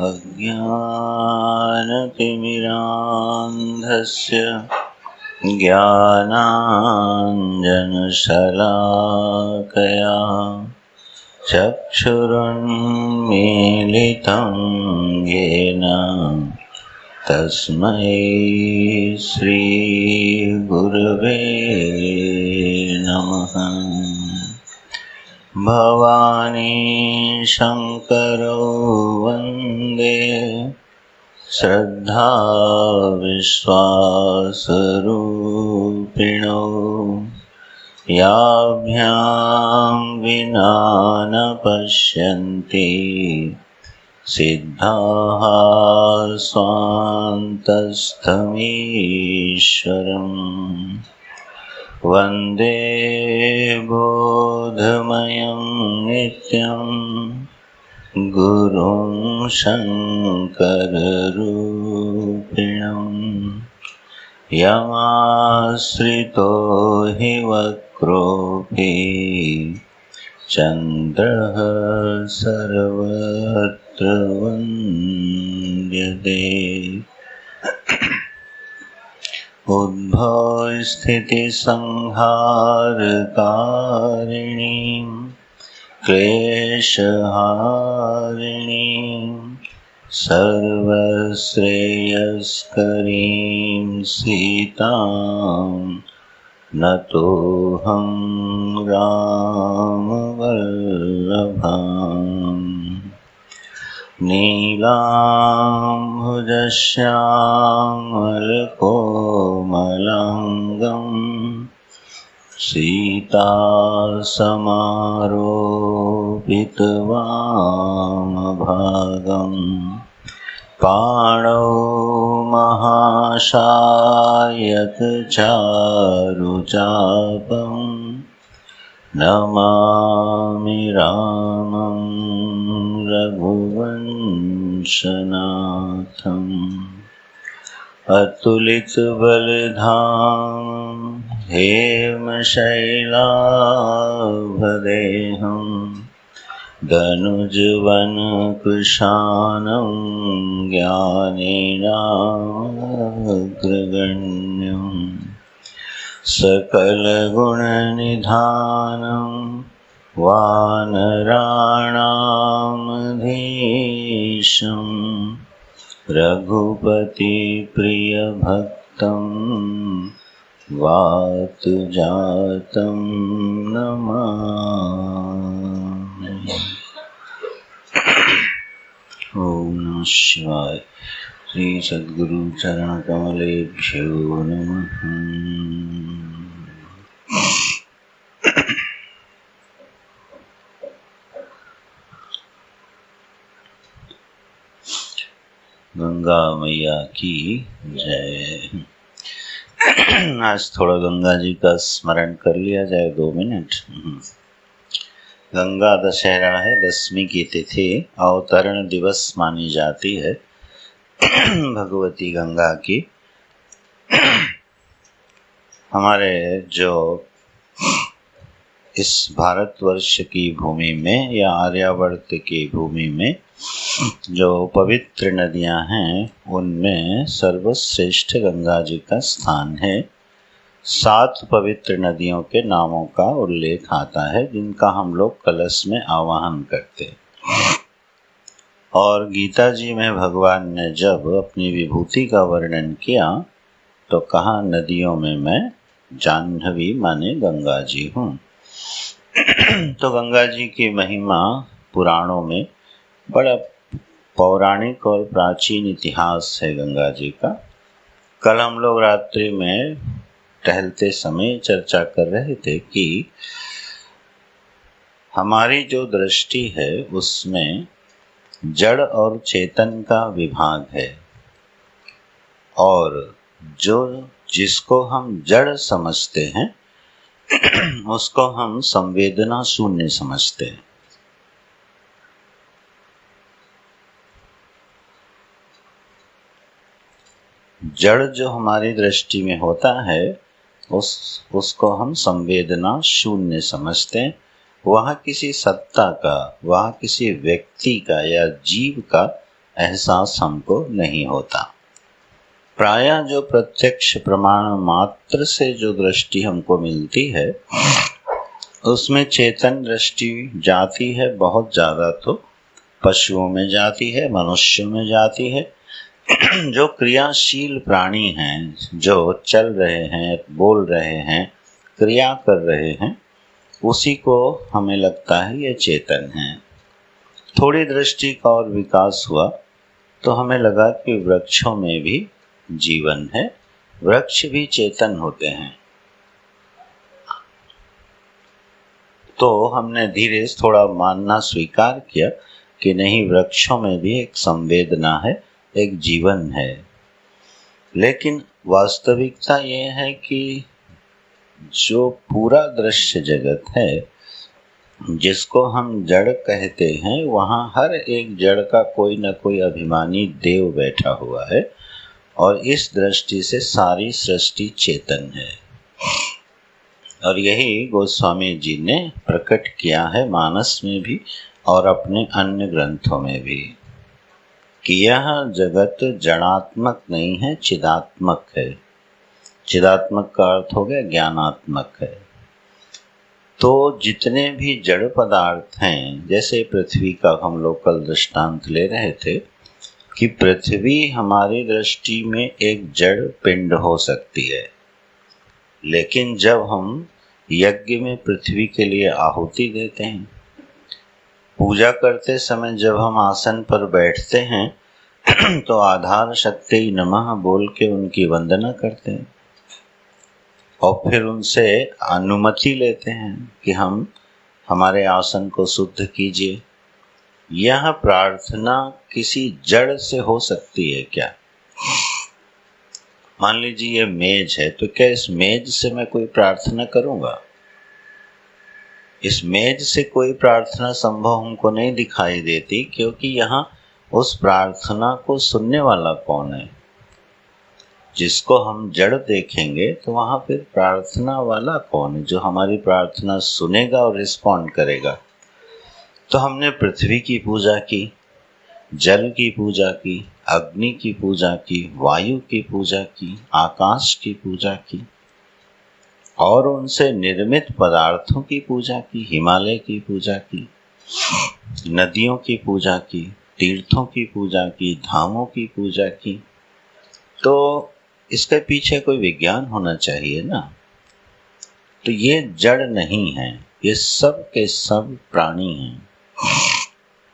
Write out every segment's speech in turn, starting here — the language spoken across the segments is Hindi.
अज्ञानतिमिरान्धस्य ज्ञानाञ्जनशलाकया चक्षुरुन्मीलितं येन तस्मै श्रीगुरवे नमः। भवानी शङ्करो वन्दे श्रद्धा विश्वासरूपिणो याभ्यां विना न पश्यन्ति सिद्धाः स्वान्तस्थमीश्वरम्। वन्दे बोधमयं नित्यं गुरुं शङ्कररूपिणं यमाश्रितो हि वक्रोऽपि चन्द्रः सर्वत्र वन्द्यते। उद्भवस्थितिसंहारकारिणीं क्लेशहारिणीं सर्वश्रेयस्करीं सीतां नतोऽहं रामवल्लभाम्। नीलाम्बुजश्यामलकोमलाङ्गं सीतासमारोपितवामभागं पाणौ महाशायकचारुचापं नमामि रामं रघुवंशनाथम्। अतुलितबलधामं हेमशैलाभदेहं दनुजवनकृशानं ज्ञानेनाग्रगण्यं सकलगुणनिधानं वानराणामधीशं रघुपतिप्रियभक्तं वातजातं नमामि। ओम नमः शिवाय। श्री सद्गुरु चरण कमलेभ्यो नमः। गंगा मैया की जय। आज थोड़ा गंगा जी का स्मरण कर लिया जाए 2 मिनट। गंगा दशहरा है, 10वीं की तिथि अवतरण दिवस मानी जाती है भगवती गंगा की। हमारे जो इस भारतवर्ष की भूमि में या आर्यावर्त की भूमि में जो पवित्र नदियां हैं उनमें सर्वश्रेष्ठ गंगा जी का स्थान है। 7 पवित्र नदियों के नामों का उल्लेख आता है जिनका हम लोग कलश में आवाहन करते हैं। और गीता जी में भगवान ने जब अपनी विभूति का वर्णन किया तो कहा, नदियों में मैं जाह्नवी माने गंगा जी हूँ। तो गंगा जी की महिमा पुराणों में बड़ा पौराणिक और प्राचीन इतिहास है गंगा जी का। कल हम लोग रात्रि में टहलते समय चर्चा कर रहे थे कि हमारी जो दृष्टि है उसमें जड़ और चेतन का विभाग है, और जिसको हम जड़ समझते हैं उसको हम संवेदना शून्य समझते हैं। जड़ जो हमारी दृष्टि में होता है उसको हम संवेदना शून्य समझते हैं। वह किसी सत्ता का, वह किसी व्यक्ति का या जीव का एहसास हमको नहीं होता। प्रायः जो प्रत्यक्ष प्रमाण मात्र से जो दृष्टि हमको मिलती है उसमें चेतन दृष्टि जाती है बहुत ज़्यादा, तो पशुओं में जाती है, मनुष्यों में जाती है। जो क्रियाशील प्राणी हैं, जो चल रहे हैं, बोल रहे हैं, क्रिया कर रहे हैं, उसी को हमें लगता है ये चेतन है। थोड़ी दृष्टि का और विकास हुआ तो हमें लगा कि वृक्षों में भी जीवन है, वृक्ष भी चेतन होते हैं। तो हमने धीरे थोड़ा मानना स्वीकार किया कि नहीं, वृक्षों में भी एक संवेदना है, एक जीवन है। लेकिन वास्तविकता ये है कि जो पूरा दृश्य जगत है, जिसको हम जड़ कहते हैं, वहाँ हर एक जड़ का कोई न कोई अभिमानी देव बैठा हुआ है और इस दृष्टि से सारी सृष्टि चेतन है। और यही गोस्वामी जी ने प्रकट किया है मानस में भी और अपने अन्य ग्रंथों में भी, कि यह जगत जड़ात्मक नहीं है, चिदात्मक है। चिदात्मक का अर्थ हो गया ज्ञानात्मक है। तो जितने भी जड़ पदार्थ हैं, जैसे पृथ्वी का हम लोग कल दृष्टांत ले रहे थे कि पृथ्वी हमारी दृष्टि में एक जड़ पिंड हो सकती है, लेकिन जब हम यज्ञ में पृथ्वी के लिए आहुति देते हैं, पूजा करते समय जब हम आसन पर बैठते हैं तो आधार शक्ति नमः बोल के उनकी वंदना करते हैं और फिर उनसे अनुमति लेते हैं कि हम हमारे आसन को शुद्ध कीजिए। यह प्रार्थना किसी जड़ से हो सकती है क्या? मान लीजिए ये मेज है, तो क्या इस मेज से मैं कोई प्रार्थना करूंगा? इस मेज से कोई प्रार्थना संभव हमको नहीं दिखाई देती, क्योंकि यहाँ उस प्रार्थना को सुनने वाला कौन है? जिसको हम जड़ देखेंगे तो वहाँ फिर प्रार्थना वाला कौन है जो हमारी प्रार्थना सुनेगा और रिस्पॉन्ड करेगा? तो हमने पृथ्वी की पूजा की, जल की पूजा की, अग्नि की पूजा की, वायु की पूजा की, आकाश की पूजा की और उनसे निर्मित पदार्थों की पूजा की, हिमालय की पूजा की, नदियों की पूजा की, तीर्थों की पूजा की, धामों की पूजा की। तो इसके पीछे कोई विज्ञान होना चाहिए ना। तो ये जड़ नहीं है, ये सब के सब प्राणी हैं।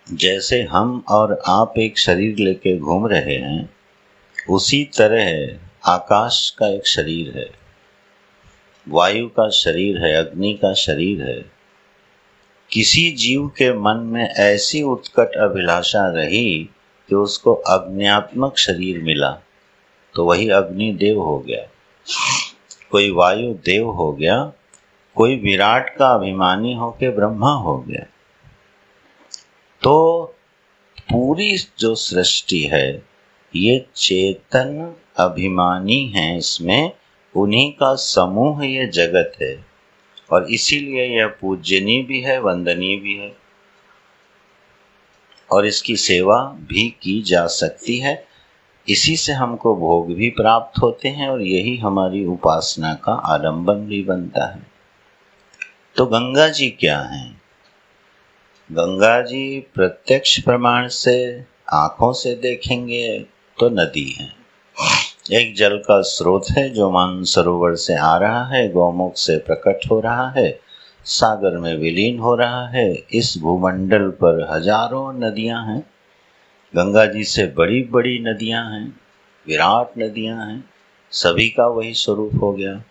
जैसे हम और आप एक शरीर लेके घूम रहे हैं, उसी तरह आकाश का एक शरीर है, वायु का शरीर है, अग्नि का शरीर है। किसी जीव के मन में ऐसी उत्कट अभिलाषा रही कि उसको अग्न्यात्मक शरीर मिला, तो वही अग्नि देव हो गया, कोई वायु देव हो गया, कोई विराट का अभिमानी होके ब्रह्मा हो गया। तो पूरी जो सृष्टि है ये चेतन अभिमानी है, इसमें उन्हीं का समूह ये जगत है और इसीलिए यह पूजनीय भी है, वंदनीय भी है और इसकी सेवा भी की जा सकती है। इसी से हमको भोग भी प्राप्त होते हैं और यही हमारी उपासना का आलंबन भी बनता है। तो गंगा जी क्या हैं? गंगा जी प्रत्यक्ष प्रमाण से आंखों से देखेंगे तो नदी है, एक जल का स्रोत है जो मानसरोवर से आ रहा है, गौमुख से प्रकट हो रहा है, सागर में विलीन हो रहा है। इस भूमंडल पर हजारों नदियां हैं, गंगा जी से बड़ी बड़ी नदियां हैं, विराट नदियां हैं, सभी का वही स्वरूप हो गया,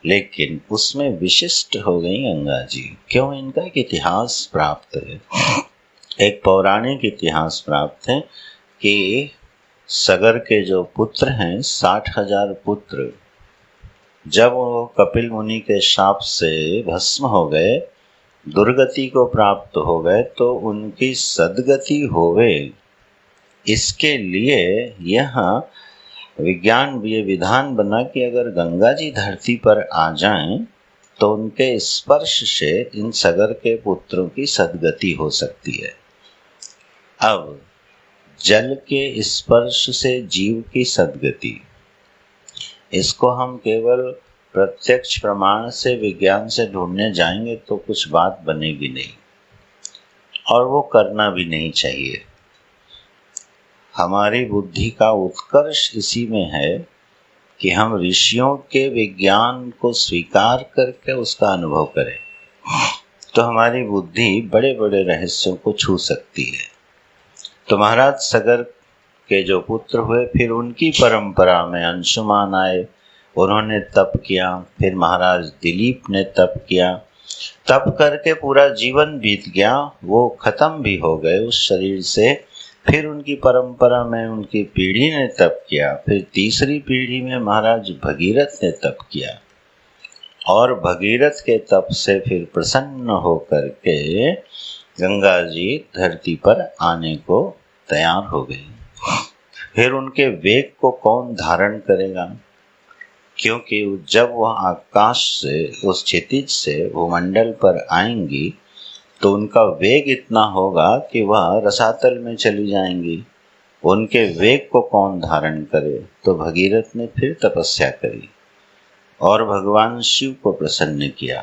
लेकिन उसमें विशिष्ट हो गई गंगा जी। क्यों? इनका एक इतिहास प्राप्त है, एक पौराणिक इतिहास प्राप्त है कि सगर के जो पुत्र हैं, 60,000 पुत्र, जब वो कपिल मुनि के शाप से भस्म हो गए, दुर्गति को प्राप्त हो गए, तो उनकी सद्गति होवे, इसके लिए यह विज्ञान ये विधान बना कि अगर गंगा जी धरती पर आ जाएं तो उनके स्पर्श से इन सगर के पुत्रों की सद्गति हो सकती है। अब जल के स्पर्श से जीव की सद्गति, इसको हम केवल प्रत्यक्ष प्रमाण से विज्ञान से ढूंढने जाएंगे तो कुछ बात बनेगी नहीं, और वो करना भी नहीं चाहिए। हमारी बुद्धि का उत्कर्ष इसी में है कि हम ऋषियों के विज्ञान को स्वीकार करके उसका अनुभव करें, तो हमारी बुद्धि बड़े बड़े रहस्यों को छू सकती है। तो महाराज सगर के जो पुत्र हुए, फिर उनकी परंपरा में अंशुमान आए, उन्होंने तप किया। फिर महाराज दिलीप ने तप किया, तप करके पूरा जीवन बीत गया, वो खत्म भी हो गए उस शरीर से। फिर उनकी परंपरा में उनकी पीढ़ी ने तप किया। फिर तीसरी पीढ़ी में महाराज भगीरथ ने तप किया, और भगीरथ के तप से फिर प्रसन्न होकर के गंगा जी धरती पर आने को तैयार हो गई। फिर उनके वेग को कौन धारण करेगा, क्योंकि जब वह आकाश से, उस क्षितिज से भूमंडल पर आएंगी तो उनका वेग इतना होगा कि वह रसातल में चली जाएंगी। उनके वेग को कौन धारण करे, तो भगीरथ ने फिर तपस्या करी और भगवान शिव को प्रसन्न किया।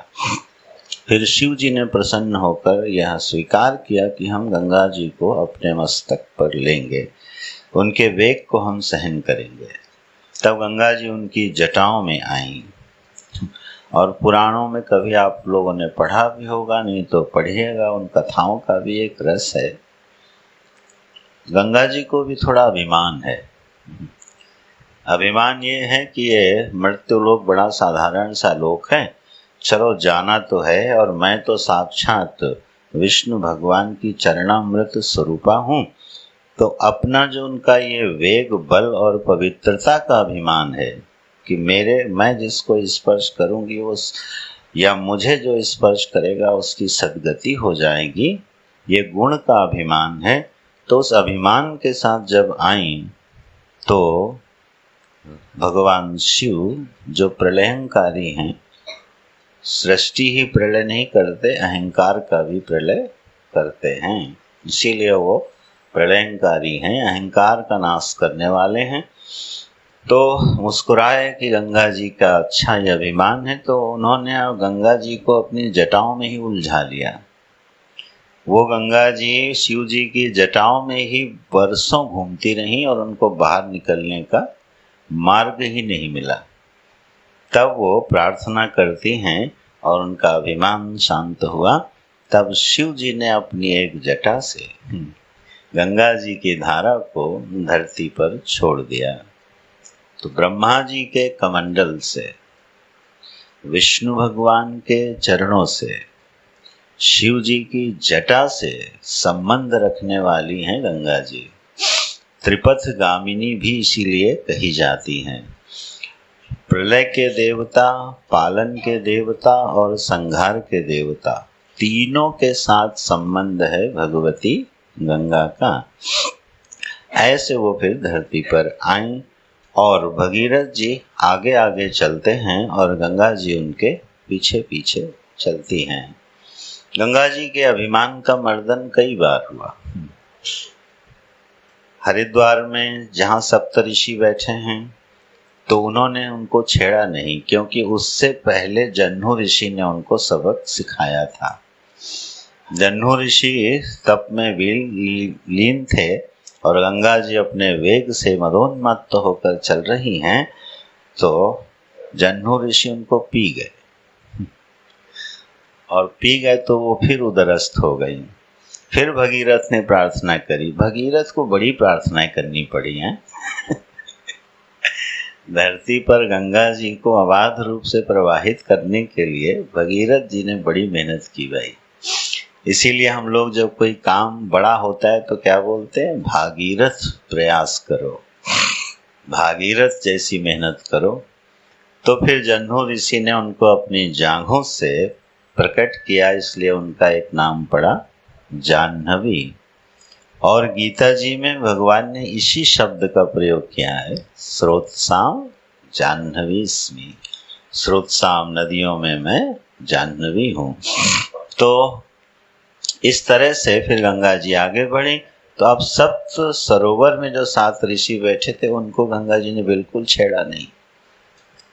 फिर शिव जी ने प्रसन्न होकर यह स्वीकार किया कि हम गंगा जी को अपने मस्तक पर लेंगे, उनके वेग को हम सहन करेंगे। तब गंगा जी उनकी जटाओं में आईं। और पुराणों में कभी आप लोगों ने पढ़ा भी होगा, नहीं तो पढ़िएगा, उन कथाओं का भी एक रस है। गंगा जी को भी थोड़ा अभिमान है। अभिमान ये है कि ये मृत्यु लोक बड़ा साधारण सा लोक है, चलो जाना तो है, और मैं तो साक्षात विष्णु भगवान की चरणामृत स्वरूपा हूँ। तो अपना जो उनका ये वेग, बल और पवित्रता का अभिमान है कि मैं जिसको स्पर्श करूंगी उस, या मुझे जो स्पर्श करेगा उसकी सद्गति हो जाएगी, ये गुण का अभिमान है। तो उस अभिमान के साथ जब आई तो भगवान शिव जो प्रलयंकारी हैं, सृष्टि ही प्रलय नहीं करते, अहंकार का भी प्रलय करते हैं, इसीलिए वो प्रलयंकारी हैं, अहंकार का नाश करने वाले हैं। तो मुस्कुराए कि गंगा जी का अच्छा ये अभिमान है, तो उन्होंने गंगा जी को अपनी जटाओं में ही उलझा लिया। वो गंगा जी शिव जी की जटाओं में ही बरसों घूमती रहीं और उनको बाहर निकलने का मार्ग ही नहीं मिला। तब वो प्रार्थना करती हैं और उनका अभिमान शांत हुआ। तब शिव जी ने अपनी एक जटा से गंगा जी की धारा को धरती पर छोड़ दिया। तो ब्रह्मा जी के कमंडल से, विष्णु भगवान के चरणों से, शिव जी की जटा से संबंध रखने वाली हैं गंगा जी। त्रिपथ गामिनी भी इसीलिए कही जाती हैं। प्रलय के देवता, पालन के देवता और संहार के देवता, तीनों के साथ संबंध है भगवती गंगा का। ऐसे वो फिर धरती पर आईं और भगीरथ जी आगे आगे चलते हैं और गंगा जी उनके पीछे पीछे चलती हैं। गंगा जी के अभिमान का मर्दन कई बार हुआ। हरिद्वार में जहाँ सप्तऋषि बैठे हैं तो उन्होंने उनको छेड़ा नहीं, क्योंकि उससे पहले जन्नू ऋषि ने उनको सबक सिखाया था। जन्नू ऋषि तप में लीन थे और गंगा जी अपने वेग से मदोन्मत्त होकर चल रही हैं, तो जन्नू ऋषि उनको पी गए, और पी गए तो वो फिर उदरस्त हो गई। फिर भगीरथ ने प्रार्थना करी। भगीरथ को बड़ी प्रार्थनाएं करनी पड़ी हैं धरती पर गंगा जी को अबाध रूप से प्रवाहित करने के लिए भगीरथ जी ने बड़ी मेहनत की भाई। इसीलिए हम लोग जब कोई काम बड़ा होता है तो क्या बोलते हैं, भागीरथ प्रयास करो, भागीरथ जैसी मेहनत करो। तो फिर जन्नू ऋषि ने उनको अपनी जांघों से प्रकट किया, इसलिए उनका एक नाम पड़ा जाह्नवी। और गीता जी में भगवान ने इसी शब्द का प्रयोग किया है, स्रोतसाम जाह्नवीस्मि, स्रोतसाम नदियों में मैं जाह्नवी हूँ। तो इस तरह से फिर गंगा जी आगे बढ़ी तो अब सप्त सरोवर में जो 7 ऋषि बैठे थे उनको गंगा जी ने बिल्कुल छेड़ा नहीं।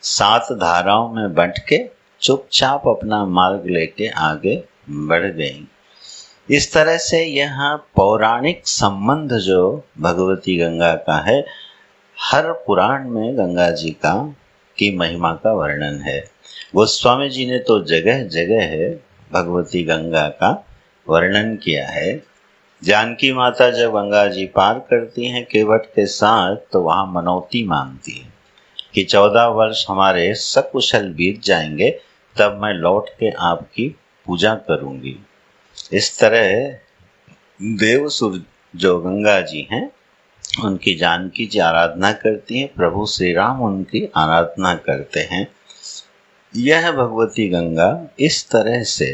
7 धाराओं में बंट के चुपचाप अपना मार्ग लेके आगे बढ़ गई। इस तरह से यहाँ पौराणिक संबंध जो भगवती गंगा का है, हर पुराण में गंगा जी का की महिमा का वर्णन है। गोस्वामी जी ने तो जगह जगह है भगवती गंगा का वर्णन किया है। जानकी माता जब गंगा जी पार करती हैं केवट के साथ, तो वहाँ मनौती मांगती है कि 14 वर्ष हमारे सकुशल बीत जाएंगे, तब मैं लौट के आपकी पूजा करूंगी। इस तरह देवसुर जो गंगा जी हैं उनकी जानकी जी आराधना करती हैं, प्रभु श्री राम उनकी आराधना करते हैं। यह भगवती गंगा इस तरह से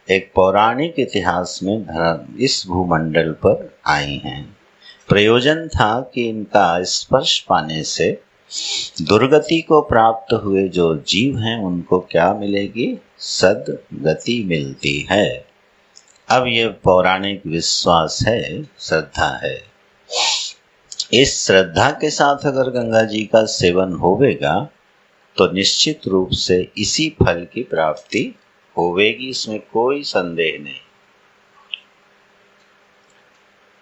एक पौराणिक इतिहास में इस भूमंडल पर आई हैं। प्रयोजन था कि इनका स्पर्श पाने से दुर्गति को प्राप्त हुए जो जीव हैं उनको क्या मिलेगी? सद्गति मिलती है। अब ये पौराणिक विश्वास है, श्रद्धा है। इस श्रद्धा के साथ अगर गंगा जी का सेवन होवेगा तो निश्चित रूप से इसी फल की प्राप्ति होवेगी, इसमें कोई संदेह नहीं।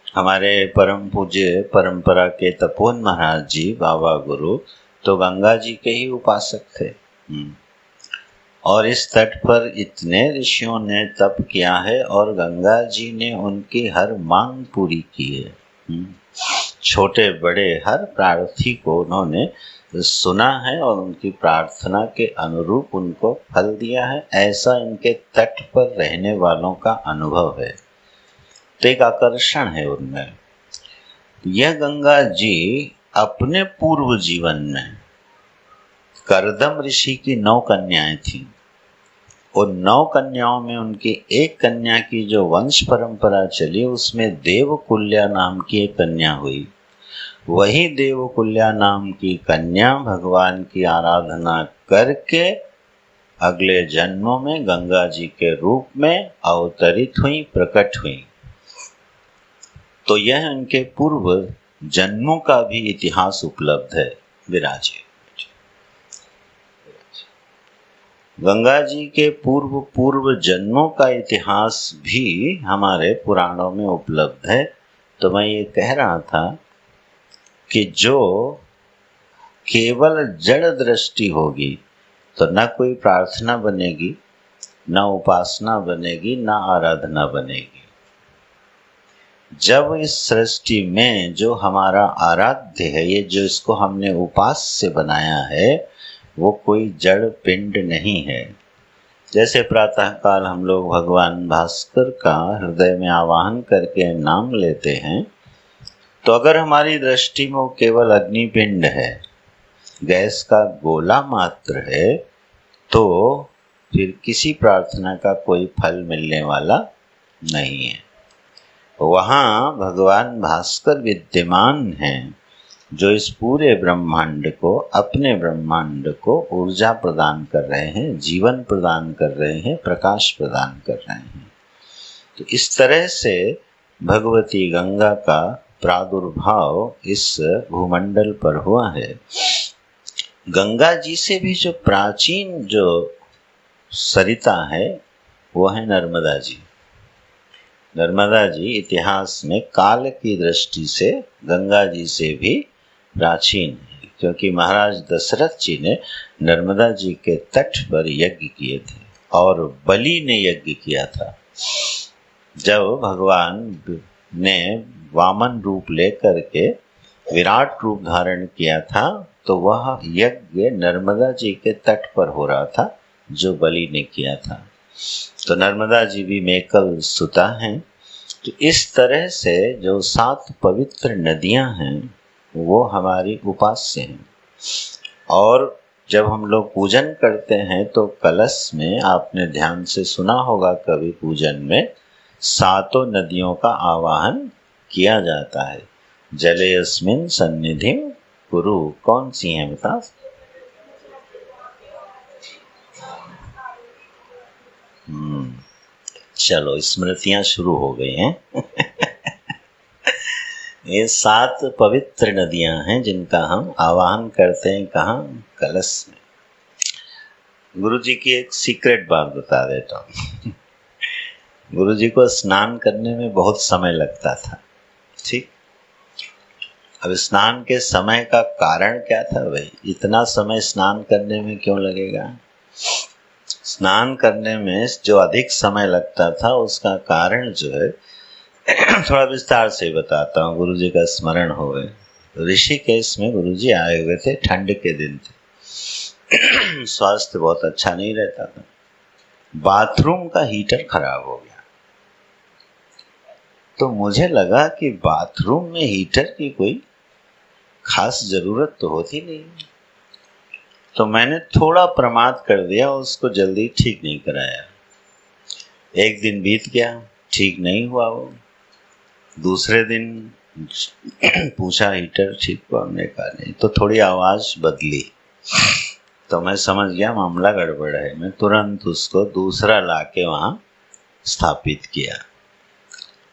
हमारे परम पूज्य परंपरा के तपोवन महाराज जी बाबा गुरु तो गंगा जी के ही उपासक थे। और इस तट पर इतने ऋषियों ने तप किया है और गंगा जी ने उनकी हर मांग पूरी की है। छोटे बड़े हर प्रार्थी को उन्होंने सुना है और उनकी प्रार्थना के अनुरूप उनको फल दिया है। ऐसा इनके तट पर रहने वालों का अनुभव है, तो एक आकर्षण है उनमें। यह गंगा जी अपने पूर्व जीवन में करदम ऋषि की 9 कन्याएं थीं। उन 9 कन्याओं में उनकी एक कन्या की जो वंश परंपरा चली उसमें देवकुल्या नाम की एक कन्या हुई। वही देवकुल्या नाम की कन्या भगवान की आराधना करके अगले जन्मों में गंगा जी के रूप में अवतरित हुई, प्रकट हुई। तो यह उनके पूर्व जन्मों का भी इतिहास उपलब्ध है। विराजे गंगा जी के पूर्व जन्मों का इतिहास भी हमारे पुराणों में उपलब्ध है। तो मैं ये कह रहा था कि जो केवल जड़ दृष्टि होगी तो न कोई प्रार्थना बनेगी, न उपासना बनेगी, न आराधना बनेगी। जब इस सृष्टि में जो हमारा आराध्य है, ये जो इसको हमने उपास्य बनाया है, वो कोई जड़ पिंड नहीं है। जैसे प्रातःकाल हम लोग भगवान भास्कर का हृदय में आवाहन करके नाम लेते हैं, तो अगर हमारी दृष्टि में वो केवल अग्निपिंड है, गैस का गोला मात्र है, तो फिर किसी प्रार्थना का कोई फल मिलने वाला नहीं है। वहाँ भगवान भास्कर विद्यमान हैं, जो इस पूरे ब्रह्मांड को, अपने ब्रह्मांड को ऊर्जा प्रदान कर रहे हैं, जीवन प्रदान कर रहे हैं, प्रकाश प्रदान कर रहे हैं। तो इस तरह से भगवती गंगा का प्रादुर्भाव इस भूमंडल पर हुआ है। गंगा जी से भी जो प्राचीन जो सरिता है वो है नर्मदा जी। नर्मदा जी इतिहास में काल की दृष्टि से गंगा जी से भी प्राचीन है, क्योंकि महाराज दशरथ जी ने नर्मदा जी के तट पर यज्ञ किए थे और बलि ने यज्ञ किया था। जब भगवान ने वामन रूप लेकर के विराट रूप धारण किया था, तो वह यज्ञ नर्मदा जी के तट पर हो रहा था जो बलि ने किया था। तो नर्मदा जी भी मेकल सुता हैं। तो इस तरह से जो 7 पवित्र नदियां हैं वो हमारी उपास्य हैं। और जब हम लोग पूजन करते हैं तो कलश में, आपने ध्यान से सुना होगा कभी पूजन में, 7 नदियों का आवाहन किया जाता है। जलेऽस्मिन् सन्निधिं कुरु। कौन सी हैं बता? चलो स्मृतियां शुरू हो गई हैं। ये 7 पवित्र नदियां हैं जिनका हम आवाहन करते हैं। कहाँ? कलश में। गुरु जी की एक सीक्रेट बात बता देता हूँ। गुरु जी को स्नान करने में बहुत समय लगता था। ठीक, अब स्नान के समय का कारण क्या था भाई? इतना समय स्नान करने में क्यों लगेगा? स्नान करने में जो अधिक समय लगता था उसका कारण जो है थोड़ा विस्तार से बताता हूँ, गुरु जी का स्मरण हो गए। ऋषिकेश में गुरु जी आए हुए थे, ठंड के दिन थे। स्वास्थ्य बहुत अच्छा नहीं रहता था। बाथरूम का हीटर खराब हो गया, तो मुझे लगा कि बाथरूम में हीटर की कोई खास जरूरत तो होती नहीं, तो मैंने थोड़ा प्रमाद कर दिया, उसको जल्दी ठीक नहीं कराया। एक दिन बीत गया, ठीक नहीं हुआ वो। दूसरे दिन पूछा हीटर ठीक हुआ? हमने कहा नहीं। तो थोड़ी आवाज़ बदली, तो मैं समझ गया मामला गड़बड़ है। मैं तुरंत उसको दूसरा लाके वहाँ स्थापित किया।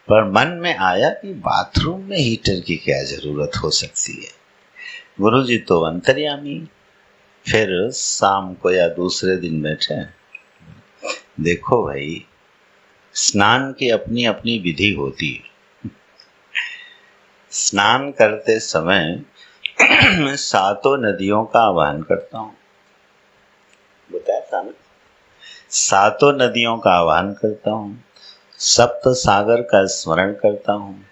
पर मन में आया कि बाथरूम में हीटर की क्या ज़रूरत हो सकती है। गुरुजी तो अंतर्यामी। फिर शाम को या दूसरे दिन बैठे, देखो भाई, स्नान की अपनी अपनी विधि होती है। स्नान करते समय मैं 7 नदियों का आह्वान करता हूँ, बताया था ना। 7 नदियों का आह्वान करता हूँ, सप्त सागर का स्मरण करता हूँ,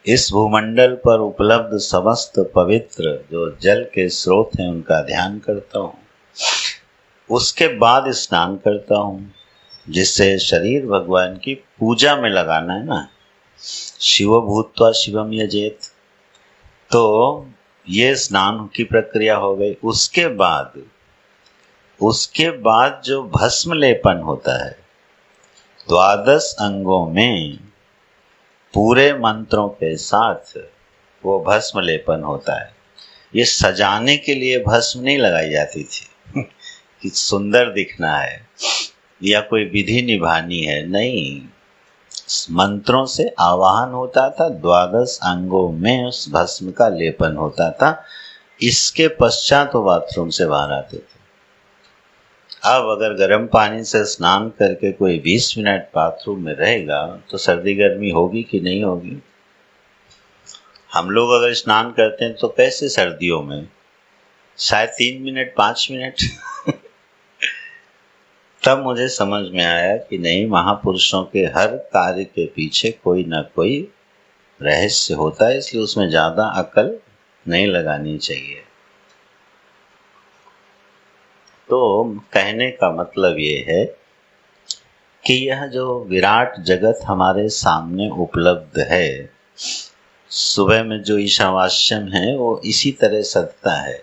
इस भूमंडल पर उपलब्ध समस्त पवित्र जो जल के स्रोत हैं उनका ध्यान करता हूँ, उसके बाद स्नान करता हूँ, जिससे शरीर भगवान की पूजा में लगाना है ना। शिव भूत्वा शिवम यजेत, तो ये स्नान की प्रक्रिया हो गई। उसके बाद जो भस्म लेपन होता है 12 अंगों में पूरे मंत्रों के साथ वो भस्म लेपन होता है। ये सजाने के लिए भस्म नहीं लगाई जाती थी कि सुंदर दिखना है या कोई विधि निभानी है, नहीं। मंत्रों से आवाहन होता था, 12 अंगों में उस भस्म का लेपन होता था। इसके पश्चात वो बाथरूम से बाहर आते थे। अब अगर गर्म पानी से स्नान करके कोई 20 मिनट बाथरूम में रहेगा तो सर्दी गर्मी होगी कि नहीं होगी? हम लोग अगर स्नान करते हैं तो कैसे सर्दियों में, शायद 3 मिनट 5 मिनट। तब मुझे समझ में आया कि नहीं, महापुरुषों के हर कार्य के पीछे कोई ना कोई रहस्य होता है, इसलिए उसमें ज़्यादा अकल नहीं लगानी चाहिए। तो कहने का मतलब ये है कि यह जो विराट जगत हमारे सामने उपलब्ध है, सुबह में जो ईशावास्यम है वो इसी तरह सजता है।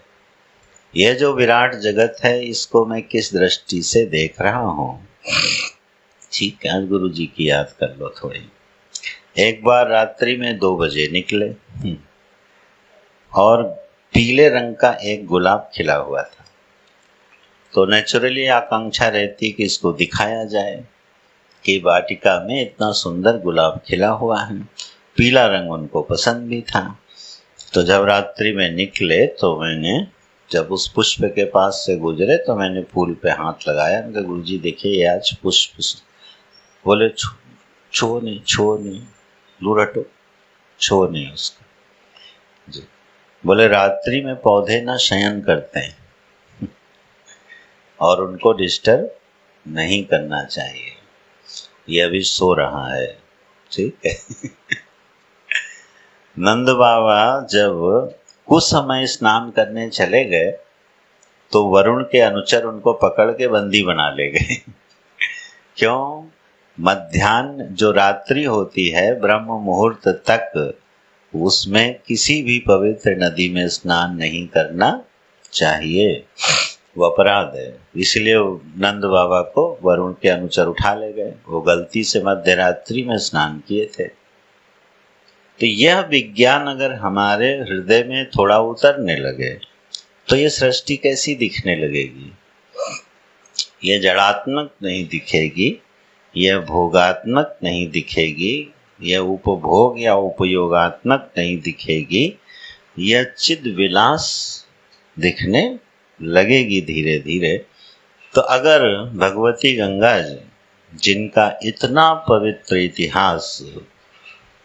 यह जो विराट जगत है इसको मैं किस दृष्टि से देख रहा हूँ। ठीक है, आज गुरु जी की याद कर लो थोड़ी। एक बार रात्रि में 2 बजे निकले और पीले रंग का एक गुलाब खिला हुआ था, तो नेचुरली आकांक्षा रहती कि इसको दिखाया जाए कि वाटिका में इतना सुंदर गुलाब खिला हुआ है। पीला रंग उनको पसंद भी था। तो जब रात्रि में निकले तो मैंने जब उस पुष्प के पास से गुजरे तो मैंने फूल पे हाथ लगाया। उनका गुरु जी देखिए ये आज पुष्प। बोले छो नहीं, दूर हटो, छो नहीं उसको जी। बोले रात्रि में पौधे ना शयन करते हैं और उनको डिस्टर्ब नहीं करना चाहिए, ये अभी सो रहा है। ठीक है। नंद बाबा जब कुछ समय स्नान करने चले गए तो वरुण के अनुचर उनको पकड़ के बंदी बना ले गए। क्यों? मध्याह्न जो रात्रि होती है, ब्रह्म मुहूर्त तक, उसमें किसी भी पवित्र नदी में स्नान नहीं करना चाहिए, वो अपराध है। इसलिए नंद बाबा को वरुण के अनुचर उठा ले गए। वो गलती से मध्य रात्रि में स्नान किए थे। तो यह विज्ञान अगर हमारे हृदय में थोड़ा उतरने लगे तो ये सृष्टि कैसी दिखने लगेगी? ये जड़ात्मक नहीं दिखेगी, यह भोगात्मक नहीं दिखेगी, यह उपभोग या उपयोगात्मक नहीं दिखेगी, यह चिद विलास दिखने लगेगी धीरे धीरे। तो अगर भगवती गंगा जी, जिनका इतना पवित्र इतिहास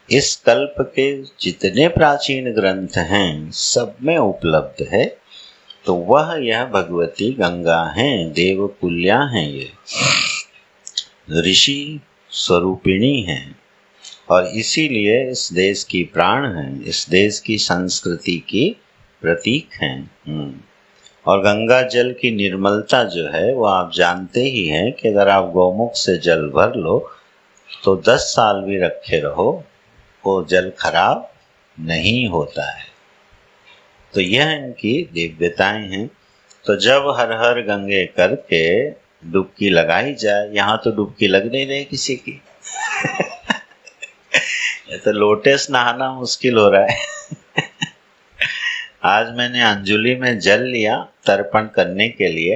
इस कल्प के जितने प्राचीन ग्रंथ हैं सब में उपलब्ध है, तो वह यह भगवती गंगा हैं, देवकुल्या हैं, ये ऋषि स्वरूपिणी हैं, और इसीलिए इस देश की प्राण हैं, इस देश की संस्कृति की प्रतीक हैं। और गंगा जल की निर्मलता जो है वो आप जानते ही हैं कि अगर आप गौमुख से जल भर लो तो 10 साल भी रखे रहो वो जल खराब नहीं होता है। तो यह इनकी दिव्यताएं हैं। तो जब हर हर गंगे करके डुबकी लगाई जाए, यहाँ तो डुबकी लग नहीं रही किसी की ये तो लोटे से नहाना मुश्किल हो रहा है आज मैंने अंजुलि में जल लिया तर्पण करने के लिए,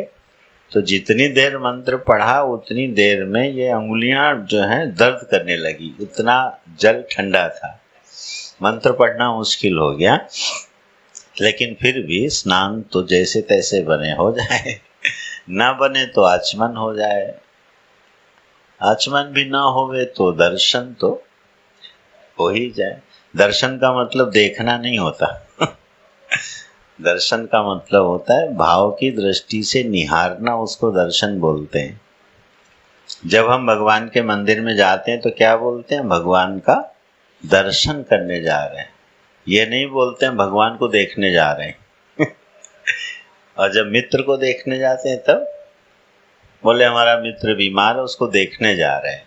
तो जितनी देर मंत्र पढ़ा उतनी देर में ये अंगुलियां जो हैं दर्द करने लगी, उतना जल ठंडा था। मंत्र पढ़ना मुश्किल हो गया, लेकिन फिर भी स्नान तो जैसे तैसे बने हो जाए ना बने तो आचमन हो जाए, आचमन भी ना होवे तो दर्शन तो हो ही जाए। दर्शन का मतलब देखना नहीं होता दर्शन का मतलब होता है भाव की दृष्टि से निहारना, उसको दर्शन बोलते हैं। जब हम भगवान के मंदिर में जाते हैं तो क्या बोलते हैं? भगवान का दर्शन करने जा रहे हैं, ये नहीं बोलते हैं भगवान को देखने जा रहे हैं और जब मित्र को देखने जाते हैं तब बोले हमारा मित्र बीमार है उसको देखने जा रहे हैं,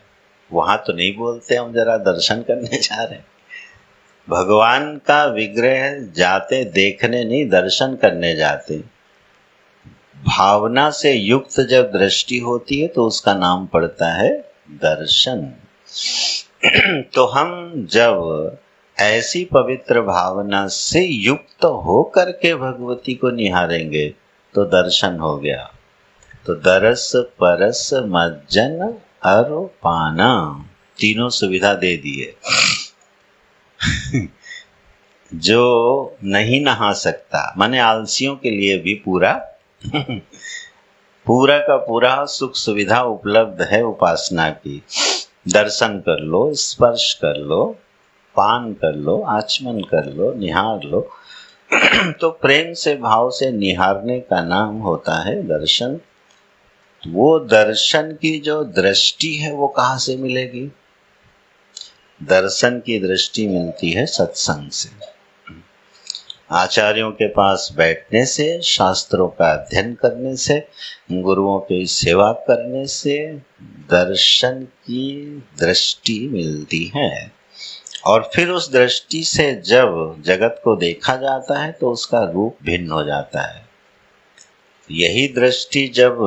वहां तो नहीं बोलते हम जरा दर्शन करने जा रहे हैं। भगवान का विग्रह जाते देखने नहीं, दर्शन करने जाते। भावना से युक्त जब दृष्टि होती है तो उसका नाम पड़ता है दर्शन तो हम जब ऐसी पवित्र भावना से युक्त हो करके भगवती को निहारेंगे तो दर्शन हो गया। तो दरस परस मज्जन अरोपाना तीनों सुविधा दे दिए जो नहीं नहा सकता, माने आलसियों के लिए भी पूरा पूरा का पूरा सुख सुविधा उपलब्ध है उपासना की। दर्शन कर लो, स्पर्श कर लो, पान कर लो, आचमन कर लो, निहार लो तो प्रेम से भाव से निहारने का नाम होता है दर्शन। वो दर्शन की जो दृष्टि है वो कहाँ से मिलेगी? दर्शन की दृष्टि मिलती है सत्संग से, आचार्यों के पास बैठने से, शास्त्रों का अध्ययन करने से, गुरुओं की सेवा करने से दर्शन की दृष्टि मिलती है। और फिर उस दृष्टि से जब जगत को देखा जाता है तो उसका रूप भिन्न हो जाता है। यही दृष्टि जब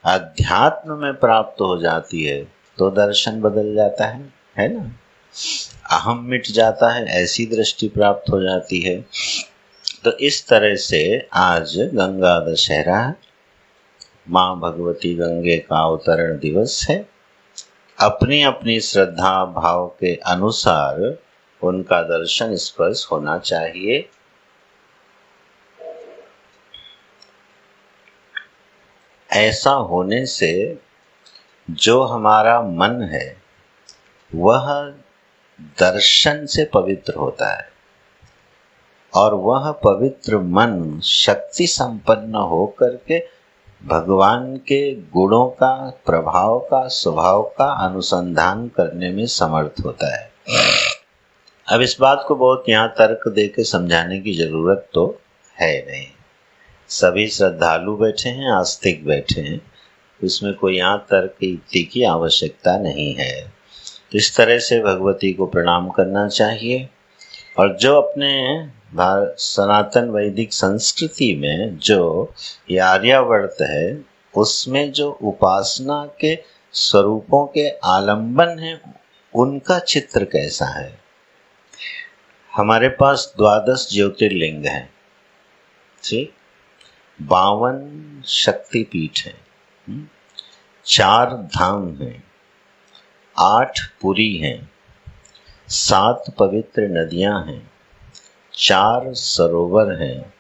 अध्यात्म में प्राप्त हो जाती है तो दर्शन बदल जाता है ना? अहम मिट जाता है, ऐसी दृष्टि प्राप्त हो जाती है। तो इस तरह से आज गंगा दशहरा, माँ भगवती गंगे का अवतरण दिवस है। अपनी अपनी श्रद्धा भाव के अनुसार उनका दर्शन स्पर्श होना चाहिए। ऐसा होने से जो हमारा मन है वह दर्शन से पवित्र होता है और वह पवित्र मन शक्ति संपन्न होकर के भगवान के गुणों का, प्रभाव का, स्वभाव का अनुसंधान करने में समर्थ होता है। अब इस बात को बहुत यहाँ तर्क देके समझाने की जरूरत तो है नहीं, सभी श्रद्धालु बैठे हैं, आस्तिक बैठे हैं, इसमें कोई यहाँ तर्क युक्ति की आवश्यकता नहीं है। तो इस तरह से भगवती को प्रणाम करना चाहिए। और जो अपने सनातन वैदिक संस्कृति में जो ये आर्यावर्त है उसमें जो उपासना के स्वरूपों के आलंबन हैं उनका चित्र कैसा है? हमारे पास 12 ज्योतिर्लिंग हैं, ठीक, 52 शक्तिपीठ हैं, 4 धाम हैं, 8 पुरी हैं, 7 पवित्र नदियां हैं, 4 सरोवर हैं,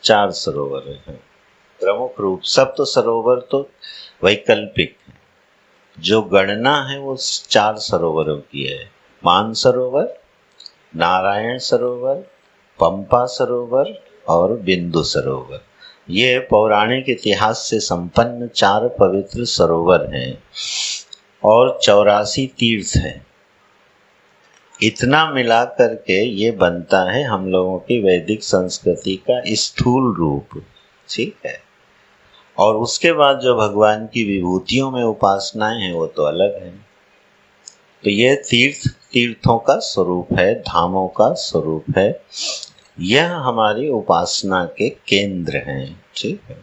4 सरोवर हैं प्रमुख रूप। सब तो सरोवर तो वैकल्पिक है, जो गणना है वो 4 सरोवरों की है। मानसरोवर, नारायण सरोवर, पंपा सरोवर और बिंदु सरोवर। ये पौराणिक इतिहास से संपन्न 4 पवित्र सरोवर हैं और 84 तीर्थ हैं। इतना मिला करके ये बनता है हम लोगों की वैदिक संस्कृति का स्थूल रूप, ठीक है। और उसके बाद जो भगवान की विभूतियों में उपासनाएं हैं वो तो अलग है। तो ये तीर्थों का स्वरूप है, धामों का स्वरूप है। यह हमारी उपासना के केंद्र हैं, ठीक है।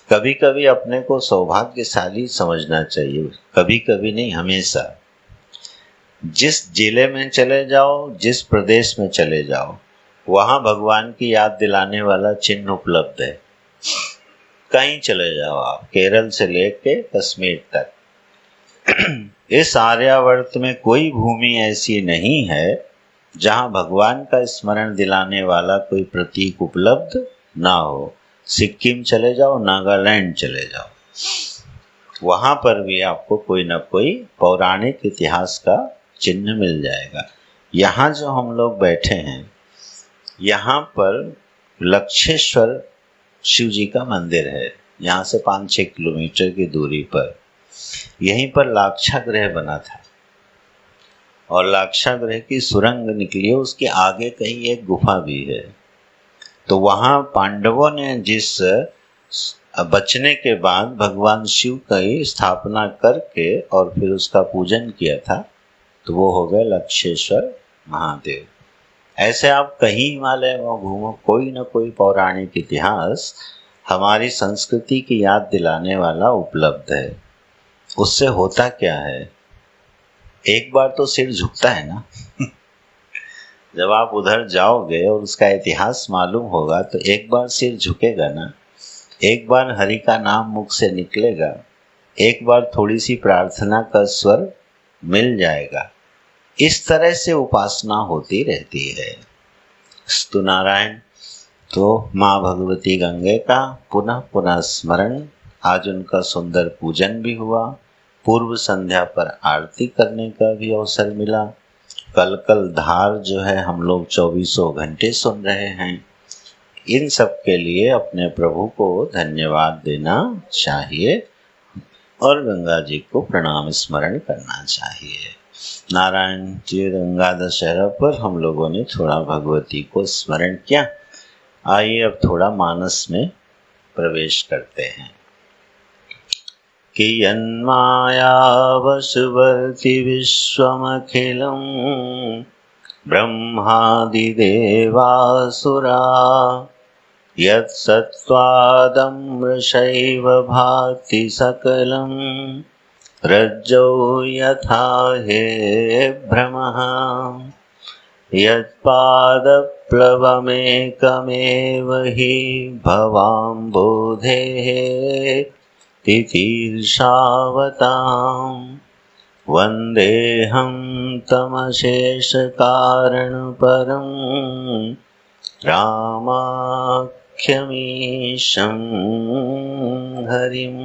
कभी कभी अपने को सौभाग्यशाली समझना चाहिए, कभी कभी नहीं, हमेशा। जिस जिले में चले जाओ, जिस प्रदेश में चले जाओ, वहाँ भगवान की याद दिलाने वाला चिन्ह उपलब्ध है। कहीं चले जाओ आप, केरल से लेके कश्मीर तक, इस आर्यावर्त में कोई भूमि ऐसी नहीं है जहां भगवान का स्मरण दिलाने वाला कोई प्रतीक उपलब्ध ना हो। सिक्किम चले जाओ, नागालैंड चले जाओ, वहां पर भी आपको कोई ना कोई पौराणिक इतिहास का चिन्ह मिल जाएगा। यहाँ जो हम लोग बैठे हैं, यहाँ पर लक्षेश्वर शिव जी का मंदिर है। यहाँ से 5-6 किलोमीटर की दूरी पर, यहीं पर लाक्षागृह बना था और लाक्षागृह की सुरंग निकली है, उसके आगे कहीं एक गुफा भी है। तो वहाँ पांडवों ने जिस बचने के बाद भगवान शिव की स्थापना करके और फिर उसका पूजन किया था, तो वो हो गए लक्षेश्वर महादेव। ऐसे आप कहीं हिमालय में घूमो, कोई ना कोई पौराणिक इतिहास हमारी संस्कृति की याद दिलाने वाला उपलब्ध है। उससे होता क्या है, एक बार तो सिर झुकता है ना। जब आप उधर जाओगे और उसका इतिहास मालूम होगा तो एक बार सिर झुकेगा ना, एक बार हरि का नाम मुख से निकलेगा, एक बार थोड़ी सी प्रार्थना का स्वर मिल जाएगा। इस तरह से उपासना होती रहती है। स्तु नारायण। तो माँ भगवती गंगे का पुनः पुनः स्मरण, आज उनका सुंदर पूजन भी हुआ, पूर्व संध्या पर आरती करने का भी अवसर मिला। कल धार जो है हम लोग 24 घंटे सुन रहे हैं। इन सब के लिए अपने प्रभु को धन्यवाद देना चाहिए और गंगा जी को प्रणाम स्मरण करना चाहिए। नारायण जी गंगा दशहरा पर हम लोगों ने थोड़ा भगवती को स्मरण किया। आइए अब थोड़ा मानस में प्रवेश करते हैं। कियन्माया वशवर्ति विश्वमखिलं ब्रह्मादिदेवासुरा यत्सत्त्वादमृषैव भाति सकलं रज्जौ यथा हे भ्रमः यत्पादप्लवमेकमेव हि भवाम्बोधेः तितीर्षावतां वन्देऽहं तमशेषकारणपरं रामाख्यमीशं हरिम्।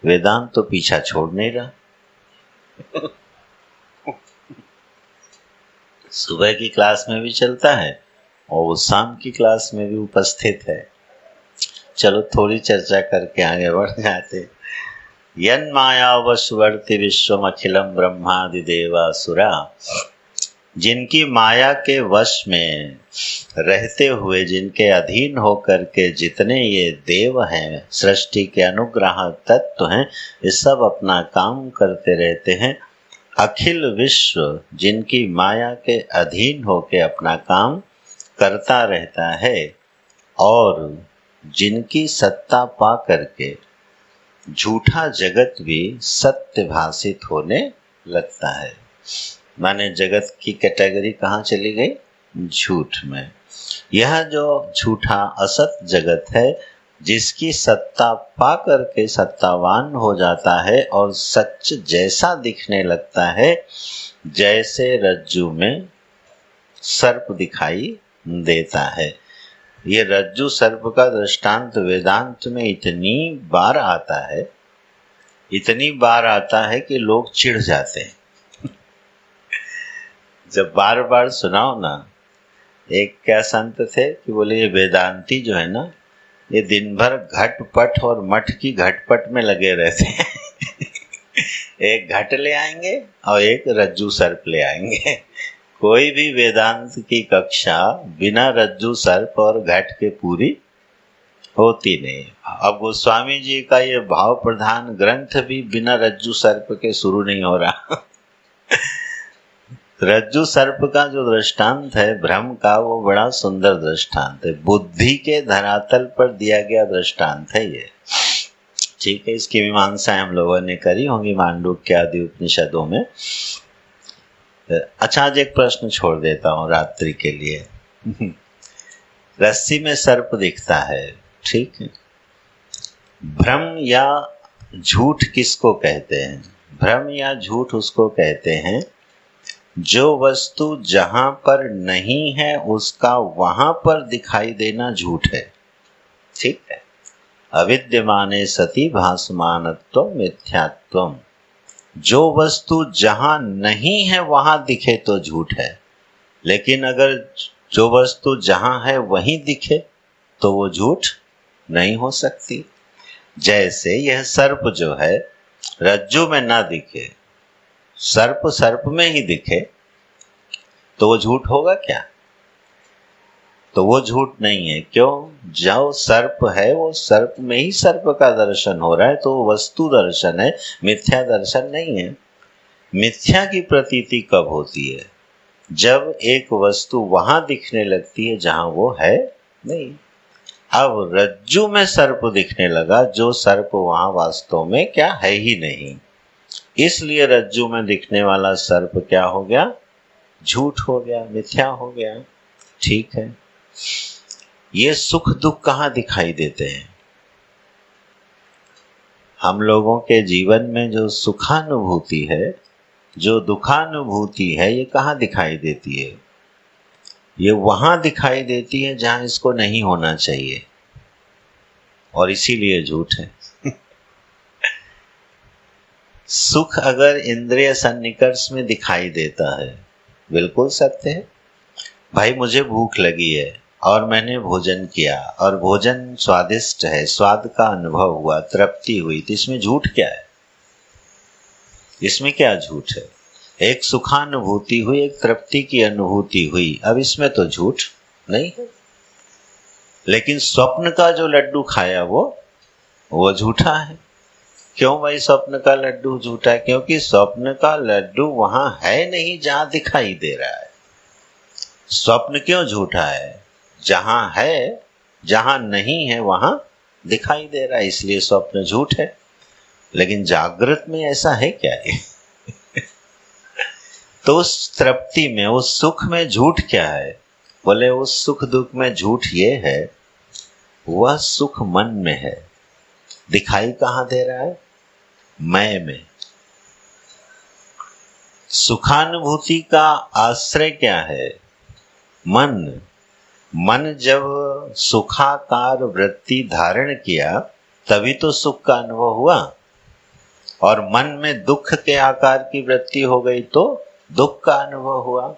वेदांत तो पीछा छोड़ नहीं रहा। सुबह की क्लास में भी चलता है और वो शाम की क्लास में भी उपस्थित है। चलो थोड़ी चर्चा करके आगे बढ़ जाते। यन मायावशवर्ति विश्वम अखिलम ब्रह्मादिदेवासुरा, जिनकी माया के वश में रहते हुए, जिनके अधीन होकर के जितने ये देव हैं, सृष्टि के अनुग्राहक तत्व हैं, ये सब अपना काम करते रहते हैं। अखिल विश्व जिनकी माया के अधीन होकर अपना काम करता रहता है और जिनकी सत्ता पा करके झूठा जगत भी सत्य भाषित होने लगता है। माने जगत की कैटेगरी कहाँ चली गई? झूठ में। यह जो झूठा असत जगत है जिसकी सत्ता पा करके सत्तावान हो जाता है और सच जैसा दिखने लगता है जैसे रज्जु में सर्प दिखाई देता है। ये रज्जु सर्प का दृष्टांत वेदांत में इतनी बार आता है कि लोग चिढ़ जाते हैं। जब बार बार सुनाओ ना, एक क्या संत थे कि बोले ये वेदांती जो है ना, ये दिन भर घटपट और मठ की घटपट में लगे रहते हैं। एक घट ले आएंगे और एक रज्जू सर्प ले आएंगे। कोई भी वेदांत की कक्षा बिना रज्जू सर्प और घट के पूरी होती नहीं। अब गोस्वामी जी का ये भाव प्रधान ग्रंथ भी बिना रज्जू सर्प के शुरू नहीं हो रहा। रज्जु सर्प का जो दृष्टांत है भ्रम का, वो बड़ा सुंदर दृष्टांत है, बुद्धि के धरातल पर दिया गया दृष्टांत है ये। ठीक है, इसकी मीमांसा हम लोगों ने करी होंगी मांडूक्य आदि उपनिषदों में। अच्छा, आज एक प्रश्न छोड़ देता हूँ रात्रि के लिए। रस्सी में सर्प दिखता है, ठीक है, भ्रम या झूठ किसको कहते हैं? भ्रम या झूठ उसको कहते हैं जो वस्तु जहां पर नहीं है उसका वहां पर दिखाई देना झूठ है। ठीक है, अविद्यमाने सति भासमानत्व मिथ्यात्वम। जो वस्तु जहां नहीं है वहां दिखे तो झूठ है, लेकिन अगर जो वस्तु जहां है वहीं दिखे तो वो झूठ नहीं हो सकती। जैसे यह सर्प जो है रज्जु में ना दिखे, सर्प सर्प में ही दिखे, तो वो झूठ होगा क्या? तो वो झूठ नहीं है। क्यों? जो सर्प है वो सर्प में ही सर्प का दर्शन हो रहा है, तो वो वस्तु दर्शन है, मिथ्या दर्शन नहीं है। मिथ्या की प्रतीति कब होती है? जब एक वस्तु वहां दिखने लगती है जहां वो है नहीं। अब रज्जु में सर्प दिखने लगा, जो सर्प वहां वास्तव में क्या है ही नहीं, इसलिए रज्जु में दिखने वाला सर्प क्या हो गया? झूठ हो गया, मिथ्या हो गया। ठीक है, ये सुख दुख कहाँ दिखाई देते हैं? हम लोगों के जीवन में जो सुखानुभूति है, जो दुखानुभूति है, ये कहाँ दिखाई देती है? ये वहां दिखाई देती है जहां इसको नहीं होना चाहिए, और इसीलिए झूठ है। सुख अगर इंद्रिय सन्निकर्ष में दिखाई देता है, बिल्कुल सत्य है। भाई मुझे भूख लगी है और मैंने भोजन किया और भोजन स्वादिष्ट है, स्वाद का अनुभव हुआ, तृप्ति हुई, तो इसमें झूठ क्या है? इसमें क्या झूठ है? एक सुखानुभूति हुई, एक तृप्ति की अनुभूति हुई, अब इसमें तो झूठ नहीं है। लेकिन स्वप्न का जो लड्डू खाया वो झूठा है। क्यों भाई स्वप्न का लड्डू झूठा है? क्योंकि स्वप्न का लड्डू वहां है नहीं जहां दिखाई दे रहा है। स्वप्न क्यों झूठा है? जहां है, जहां नहीं है वहां दिखाई दे रहा है, इसलिए स्वप्न झूठ है। लेकिन जागृत में ऐसा है क्या है? तो उस तृप्ति में, उस सुख में झूठ क्या है? बोले उस सुख दुख में झूठ ये है, वह सुख मन में है, दिखाई कहां दे रहा है? मैं में। सुखानुभूति का आश्रय क्या है? मन। मन जब सुखाकार वृत्ति धारण किया तभी तो सुख का अनुभव हुआ, और मन में दुख के आकार की वृत्ति हो गई तो दुख का अनुभव हुआ।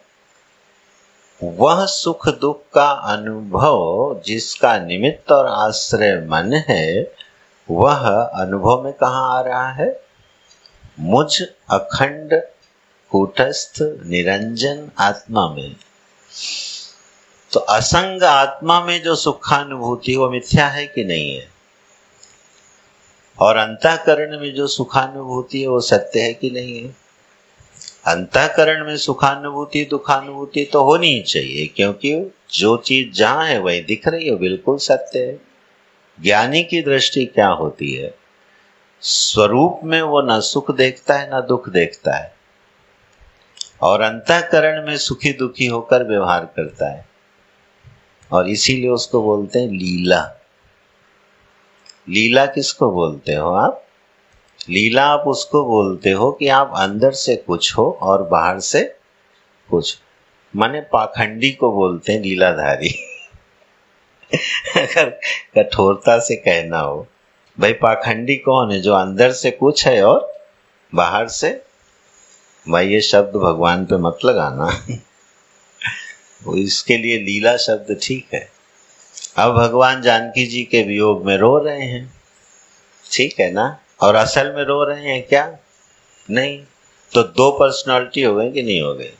वह सुख दुख का अनुभव जिसका निमित्त और आश्रय मन है, वह अनुभव में कहाँ आ रहा है? मुझ अखंड कूटस्थ निरंजन आत्मा में। तो असंग आत्मा में जो सुखानुभूति वो मिथ्या है कि नहीं है? और अंतःकरण में जो सुखानुभूति है वो सत्य है कि नहीं है? अंतःकरण में सुखानुभूति दुखानुभूति तो होनी ही चाहिए, क्योंकि जो चीज जहां है वही दिख रही है, बिल्कुल सत्य है। ज्ञानी की दृष्टि क्या होती है? स्वरूप में वो ना सुख देखता है ना दुख देखता है, और अंतःकरण में सुखी दुखी होकर व्यवहार करता है, और इसीलिए उसको बोलते हैं लीला। लीला किसको बोलते हो आप? लीला आप उसको बोलते हो कि आप अंदर से कुछ हो और बाहर से कुछ। माने पाखंडी को बोलते हैं लीलाधारी। अगर कठोरता से कहना हो, भाई पाखंडी कौन है? जो अंदर से कुछ है और बाहर से। भाई ये शब्द भगवान पे मत लगाना। वो इसके लिए लीला शब्द ठीक है। अब भगवान जानकी जी के वियोग में रो रहे हैं, ठीक है ना? और असल में रो रहे हैं क्या? नहीं। तो दो पर्सनालिटी हो गई कि नहीं हो गई?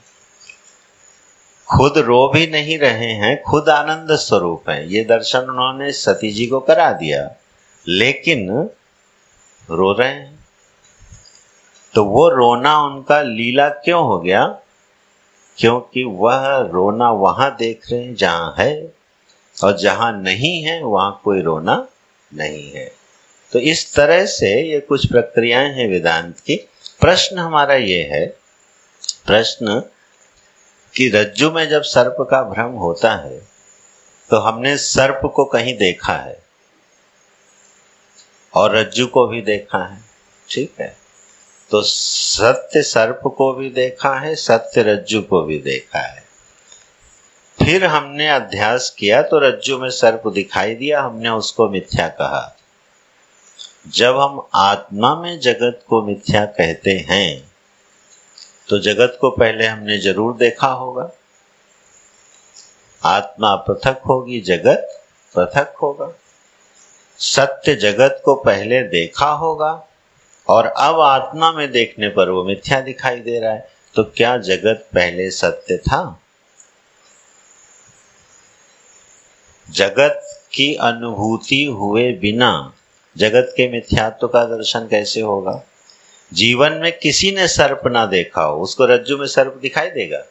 खुद रो भी नहीं रहे हैं, खुद आनंद स्वरूप हैं। ये दर्शन उन्होंने सती जी को करा दिया, लेकिन रो रहे हैं। तो वो रोना उनका लीला क्यों हो गया? क्योंकि वह रोना वहां देख रहे हैं जहां है, और जहां नहीं है वहां कोई रोना नहीं है। तो इस तरह से ये कुछ प्रक्रियाएं हैं वेदांत की। प्रश्न हमारा ये है, प्रश्न कि रज्जु में जब सर्प का भ्रम होता है तो हमने सर्प को कहीं देखा है और रज्जु को भी देखा है, ठीक है? तो सत्य सर्प को भी देखा है, सत्य रज्जु को भी देखा है। फिर हमने अध्यास किया तो रज्जु में सर्प दिखाई दिया, हमने उसको मिथ्या कहा। जब हम आत्मा में जगत को मिथ्या कहते हैं तो जगत को पहले हमने जरूर देखा होगा। आत्मा पृथक होगी, जगत पृथक होगा। सत्य जगत को पहले देखा होगा और अब आत्मा में देखने पर वो मिथ्या दिखाई दे रहा है। तो क्या जगत पहले सत्य था? जगत की अनुभूति हुए बिना जगत के मिथ्यात्व का दर्शन कैसे होगा? जीवन में किसी ने सर्प ना देखा हो, उसको रज्जु में सर्प दिखाई देगा?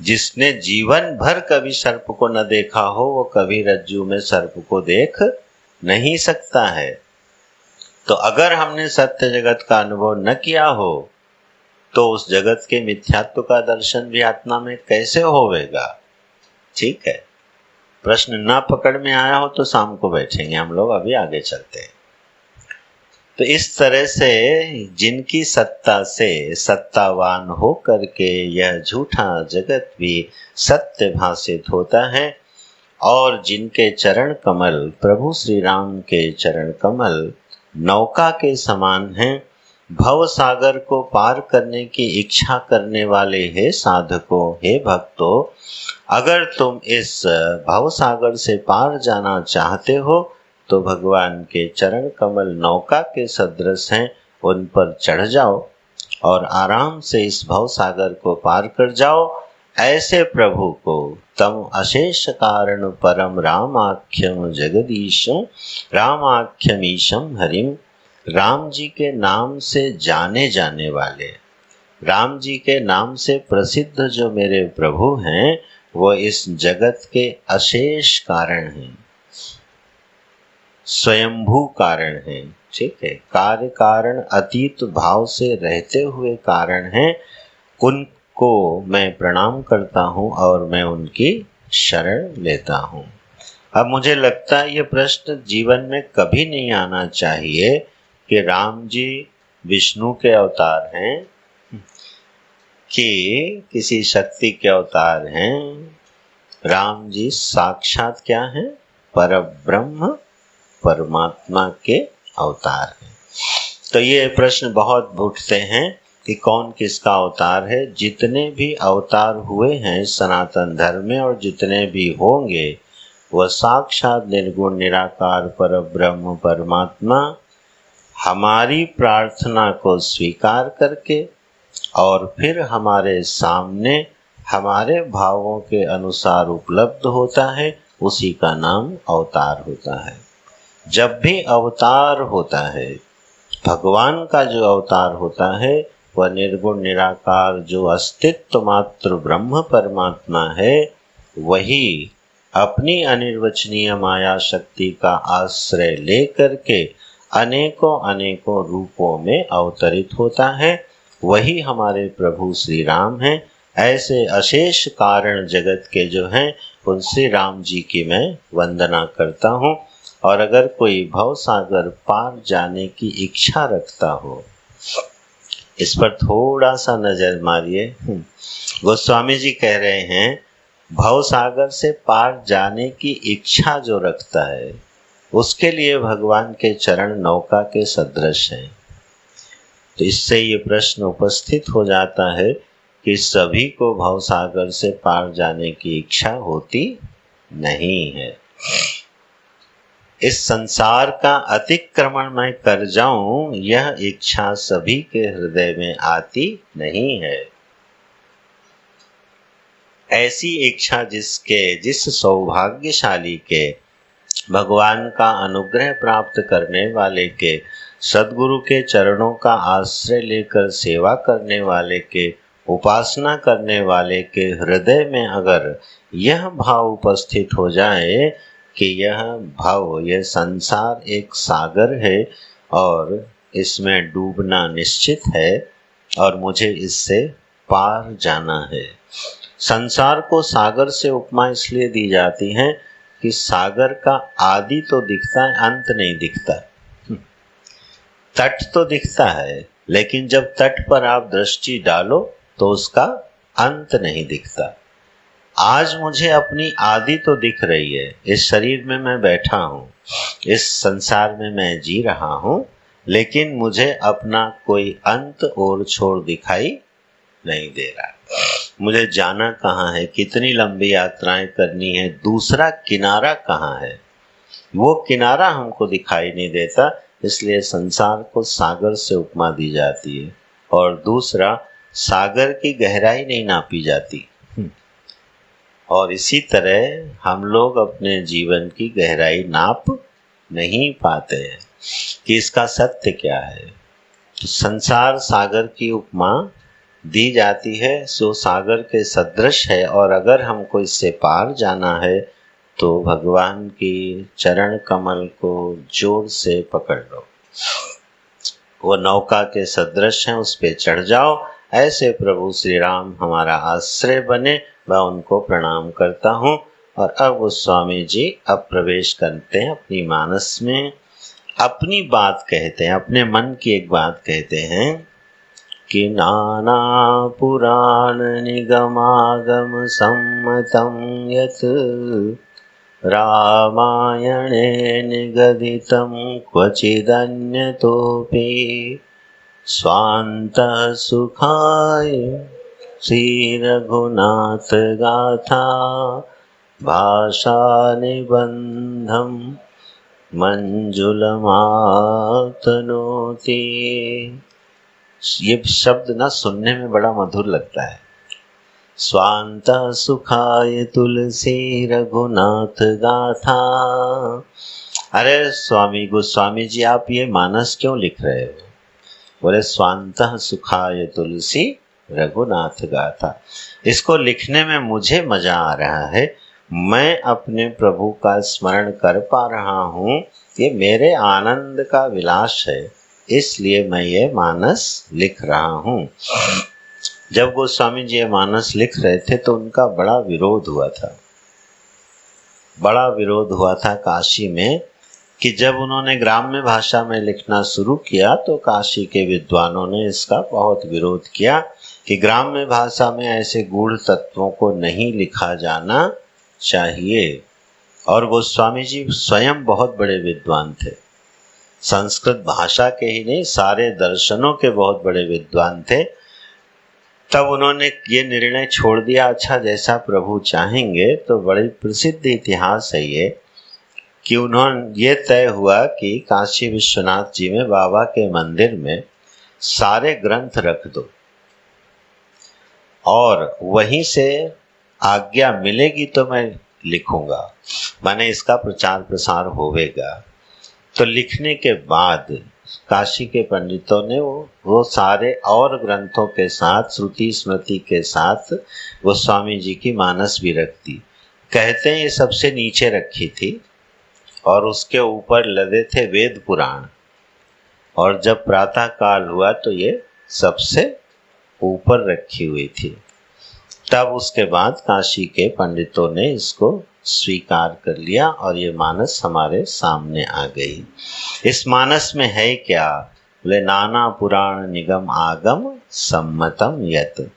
जिसने जीवन भर कभी सर्प को न देखा हो वो कभी रज्जु में सर्प को देख नहीं सकता है। तो अगर हमने सत्य जगत का अनुभव न किया हो तो उस जगत के मिथ्यात्व का दर्शन भी आत्मा में कैसे होवेगा? ठीक है, प्रश्न ना पकड़ में आया हो तो शाम को बैठेंगे हम लोग, अभी आगे चलते हैं। तो इस तरह से जिनकी सत्ता से सत्तावान हो करके यह झूठा जगत भी सत्य भासित होता है, और जिनके चरण कमल प्रभु श्री राम के चरण कमल नौका के समान हैं, भव सागर को पार करने की इच्छा करने वाले हे साधकों, हे भक्तों, अगर तुम इस भव सागर से पार जाना चाहते हो तो भगवान के चरण कमल नौका के सदृश हैं, उन पर चढ़ जाओ और आराम से इस भव सागर को पार कर जाओ। ऐसे प्रभु को तम अशेष कारण परम रामाख्यम जगदीशम रामाख्यमीशम हरिम, राम जी के नाम से जाने जाने वाले, राम जी के नाम से प्रसिद्ध जो मेरे प्रभु हैं वो इस जगत के अशेष कारण हैं, स्वयंभू कारण हैं, ठीक है? कार्य कारण अतीत भाव से रहते हुए कारण हैं। उनको मैं प्रणाम करता हूँ और मैं उनकी शरण लेता हूँ। अब मुझे लगता है ये प्रश्न जीवन में कभी नहीं आना चाहिए कि राम जी विष्णु के अवतार हैं कि किसी शक्ति के अवतार हैं। राम जी साक्षात क्या हैं? परब्रह्म परमात्मा के अवतार हैं। तो ये प्रश्न बहुत उठते हैं कि कौन किसका अवतार है। जितने भी अवतार हुए हैं सनातन धर्म में और जितने भी होंगे वह साक्षात निर्गुण निराकार परब्रह्म परमात्मा हमारी प्रार्थना को स्वीकार करके और फिर हमारे सामने हमारे भावों के अनुसार उपलब्ध होता है, उसी का नाम अवतार होता है। जब भी अवतार होता है, भगवान का जो अवतार होता है वह निर्गुण निराकार जो अस्तित्व मात्र ब्रह्म परमात्मा है, वही अपनी अनिर्वचनीय माया शक्ति का आश्रय लेकर के अनेकों अनेकों रूपों में अवतरित होता है। वही हमारे प्रभु श्री राम हैं। ऐसे अशेष कारण जगत के जो हैं उन श्री राम जी की मैं वंदना करता हूँ। और अगर कोई भव सागर पार जाने की इच्छा रखता हो, इस पर थोड़ा सा नजर मारिए। गोस्वामी जी कह रहे हैं भव सागर से पार जाने की इच्छा जो रखता है उसके लिए भगवान के चरण नौका के सदृश हैं। तो इससे ये प्रश्न उपस्थित हो जाता है कि सभी को भव सागर से पार जाने की इच्छा होती नहीं है। इस संसार का अतिक्रमण मैं कर जाऊं, यह इच्छा सभी के हृदय में आती नहीं है। ऐसी इच्छा जिस सौभाग्यशाली के, भगवान का अनुग्रह प्राप्त करने वाले के, सद्गुरु के चरणों का आश्रय लेकर सेवा करने वाले के, उपासना करने वाले के हृदय में अगर यह भाव उपस्थित हो जाए कि यह भाव, यह संसार एक सागर है और इसमें डूबना निश्चित है और मुझे इससे पार जाना है। संसार को सागर से उपमा इसलिए दी जाती है कि सागर का आदि तो दिखता है, अंत नहीं दिखता। तट तो दिखता है, लेकिन जब तट पर आप दृष्टि डालो तो उसका अंत नहीं दिखता। आज मुझे अपनी आदि तो दिख रही है, इस शरीर में मैं बैठा हूँ, इस संसार में मैं जी रहा हूँ, लेकिन मुझे अपना कोई अंत और छोर दिखाई नहीं दे रहा। मुझे जाना कहाँ है, कितनी लंबी यात्राएं करनी है, दूसरा किनारा कहाँ है, वो किनारा हमको दिखाई नहीं देता। इसलिए संसार को सागर से उपमा दी जाती है। और दूसरा, सागर की गहराई नहीं नापी जाती। और इसी तरह हम लोग अपने जीवन की गहराई नाप नहीं पाते हैं कि इसका सत्य क्या है। तो संसार सागर की उपमा दी जाती है, सो सागर के सदृश है। और अगर हमको इससे पार जाना है तो भगवान की चरण कमल को जोर से पकड़ लो। वो नौका के सदृश हैं, उस पे चढ़ जाओ। ऐसे प्रभु श्री राम हमारा आश्रय बने, मैं उनको प्रणाम करता हूँ। और अब गोस्वामी जी अब प्रवेश करते हैं अपनी मानस में, अपनी बात कहते हैं, अपने मन की एक बात कहते हैं कि नाना पुराण निगमागम सम्मतं यत् रामायणे निगदितं क्वचिदन्यतोऽपि स्वान्तः सुखाय श्रीरघुनाथ गाथा भाषा निबंधम मंजुलमातनोति। ये शब्द ना सुनने में बड़ा मधुर लगता है। स्वांत सुखाय तुलसी रघुनाथ गाथा। अरे स्वामी गोस्वामी जी, आप ये मानस क्यों लिख रहे हो? बोले स्वांत सुखाय तुलसी रघुनाथ गाथा। इसको लिखने में मुझे मजा आ रहा है, मैं अपने प्रभु का स्मरण कर पा रहा हूँ, ये मेरे आनंद का विलास है, इसलिए मैं ये मानस लिख रहा हूँ। जब गोस्वामी जी ये मानस लिख रहे थे तो उनका बड़ा विरोध हुआ था। बड़ा विरोध हुआ था काशी में कि जब उन्होंने ग्राम्य भाषा में लिखना शुरू किया तो काशी के विद्वानों ने इसका बहुत विरोध किया कि ग्राम्य भाषा में ऐसे गूढ़ तत्वों को नहीं लिखा जाना चाहिए। और गोस्वामी जी स्वयं बहुत बड़े विद्वान थे, संस्कृत भाषा के ही नहीं सारे दर्शनों के बहुत बड़े विद्वान थे। तब उन्होंने ये निर्णय छोड़ दिया, अच्छा जैसा प्रभु चाहेंगे। तो बड़ी प्रसिद्ध इतिहास है ये कि उन्होंने ये तय हुआ कि काशी विश्वनाथ जी में बाबा के मंदिर में सारे ग्रंथ रख दो और वहीं से आज्ञा मिलेगी तो मैं लिखूंगा, माने इसका प्रचार प्रसार होवेगा। तो लिखने के बाद काशी के पंडितों ने वो सारे और ग्रंथों के साथ श्रुति स्मृति के साथ गोस्वामी जी की मानस भी रख दी। कहते हैं ये सबसे नीचे रखी थी और उसके ऊपर लदे थे वेद पुराण, और जब प्रातः काल हुआ तो ये सबसे ऊपर रखी हुई थी। तब उसके बाद काशी के पंडितों ने इसको स्वीकार कर लिया और ये मानस हमारे सामने आ गई। इस मानस में है क्या? बोले नाना पुराण निगम आगम सम्मतम यत।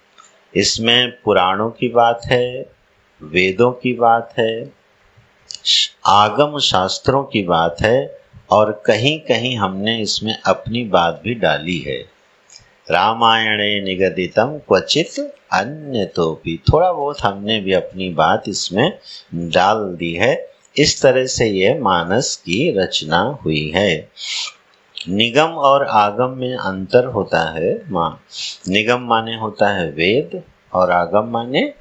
इसमें पुराणों की बात है, वेदों की बात है, आगम शास्त्रों की बात है, और कहीं कहीं हमने इसमें अपनी बात भी डाली है। रामायणे निगदितम क्वचित अन्यतोपि, थोड़ा बहुत हमने भी अपनी बात इसमें डाल दी है। इस तरह से ये मानस की रचना हुई है। निगम और आगम में अंतर होता है। निगम माने होता है वेद, और आगम माने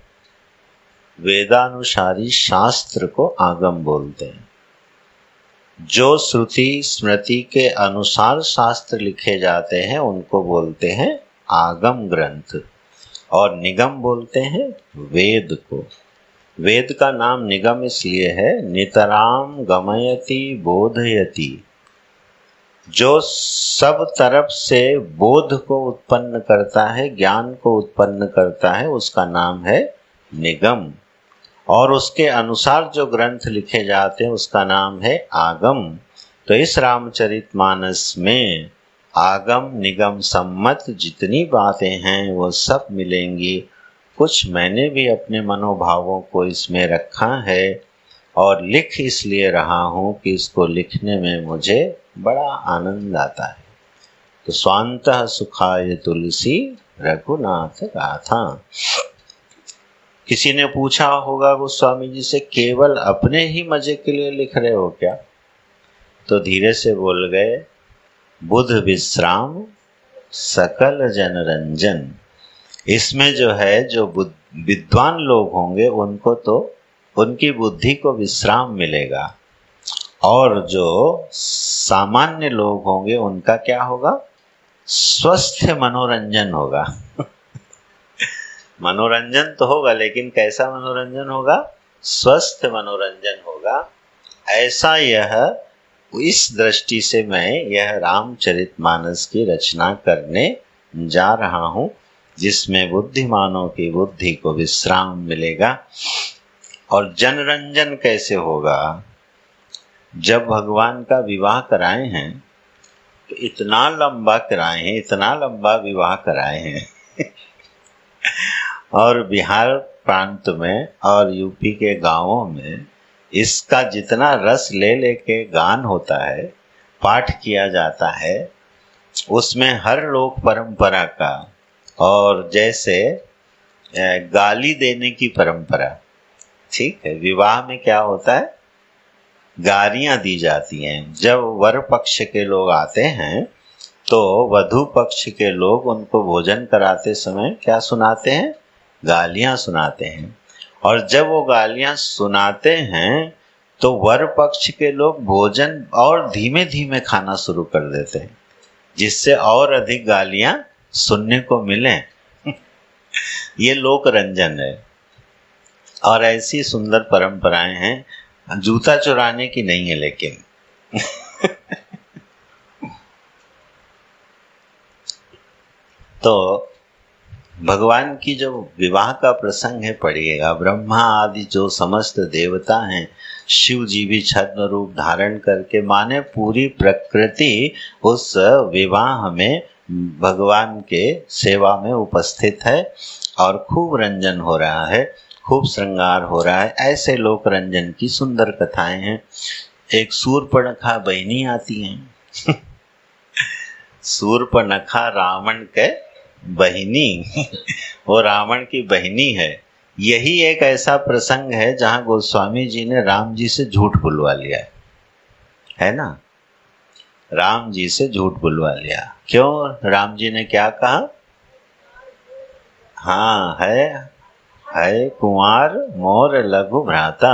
वेदानुसारी शास्त्र को आगम बोलते हैं। जो श्रुति स्मृति के अनुसार शास्त्र लिखे जाते हैं उनको बोलते हैं आगम ग्रंथ, और निगम बोलते हैं वेद को। वेद का नाम निगम इसलिए है, नितराम गमयति बोधयति, जो सब तरफ से बोध को उत्पन्न करता है, ज्ञान को उत्पन्न करता है, उसका नाम है निगम। और उसके अनुसार जो ग्रंथ लिखे जाते हैं उसका नाम है आगम। तो इस रामचरितमानस में आगम निगम सम्मत जितनी बातें हैं वो सब मिलेंगी। कुछ मैंने भी अपने मनोभावों को इसमें रखा है, और लिख इसलिए रहा हूँ कि इसको लिखने में मुझे बड़ा आनंद आता है। तो स्वांतः सुखाय तुलसी रघुनाथ गाथा। किसी ने पूछा होगा गोस्वामी जी से, केवल अपने ही मजे के लिए लिख रहे हो क्या? तो धीरे से बोल गए, बुध विश्राम सकल जनरंजन। इसमें जो है, जो विद्वान लोग होंगे उनको तो उनकी बुद्धि को विश्राम मिलेगा, और जो सामान्य लोग होंगे उनका क्या होगा? स्वस्थ मनोरंजन होगा। मनोरंजन तो होगा, लेकिन कैसा मनोरंजन होगा? स्वस्थ मनोरंजन होगा। ऐसा यह, इस दृष्टि से मैं यह रामचरितमानस की रचना करने जा रहा हूँ, जिसमें बुद्धिमानों की बुद्धि को विश्राम मिलेगा। और जनरंजन कैसे होगा? जब भगवान का विवाह कराए हैं तो इतना लंबा कराए हैं, इतना लंबा विवाह कराए हैं और बिहार प्रांत में और यूपी के गांवों में इसका जितना रस ले लेके गान होता है, पाठ किया जाता है, उसमें हर लोक परंपरा का, और जैसे गाली देने की परंपरा, ठीक है, विवाह में क्या होता है? गालियां दी जाती हैं। जब वर पक्ष के लोग आते हैं तो वधू पक्ष के लोग उनको भोजन कराते समय क्या सुनाते हैं? गालियां सुनाते हैं। और जब वो गालियां सुनाते हैं तो वर पक्ष के लोग भोजन और धीमे धीमे खाना शुरू कर देते हैं, जिससे और अधिक गालियां सुनने को मिले। ये लोक रंजन है। और ऐसी सुंदर परंपराएं हैं, जूता चुराने की नहीं है लेकिन तो भगवान की जो विवाह का प्रसंग है पढ़िएगा। ब्रह्मा आदि जो समस्त देवता हैं, शिव जी भी छद्म रूप धारण करके, माने पूरी प्रकृति उस विवाह में भगवान के सेवा में उपस्थित है, और खूब रंजन हो रहा है, खूब श्रृंगार हो रहा है। ऐसे लोक रंजन की सुंदर कथाएं हैं। एक शूर्पणखा बहनी आती हैं शूर्पणखा रावण के बहिनी वो रावण की बहिनी है। यही एक ऐसा प्रसंग है जहां गोस्वामी जी ने राम जी से झूठ बुलवा लिया है ना? राम जी से झूठ बुलवा लिया। क्यों? राम जी ने क्या कहा? हाँ, है कुंवर मोर लघु भ्राता।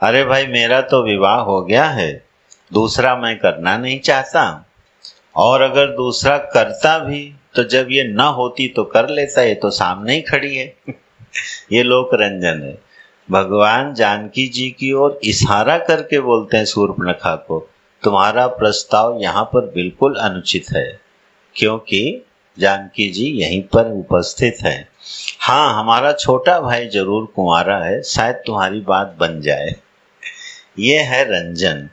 अरे भाई, मेरा तो विवाह हो गया है, दूसरा मैं करना नहीं चाहता, और अगर दूसरा करता भी तो जब ये न होती तो कर लेता, ये तो सामने ही खड़ी है। ये लोक रंजन है। भगवान जानकी जी की ओर इशारा करके बोलते हैं शूर्पणखा को, तुम्हारा प्रस्ताव यहाँ पर बिल्कुल अनुचित है, क्योंकि जानकी जी यहीं पर उपस्थित है। हाँ, हमारा छोटा भाई जरूर कुंवारा है, शायद तुम्हारी बात बन जाए। ये है रंजन,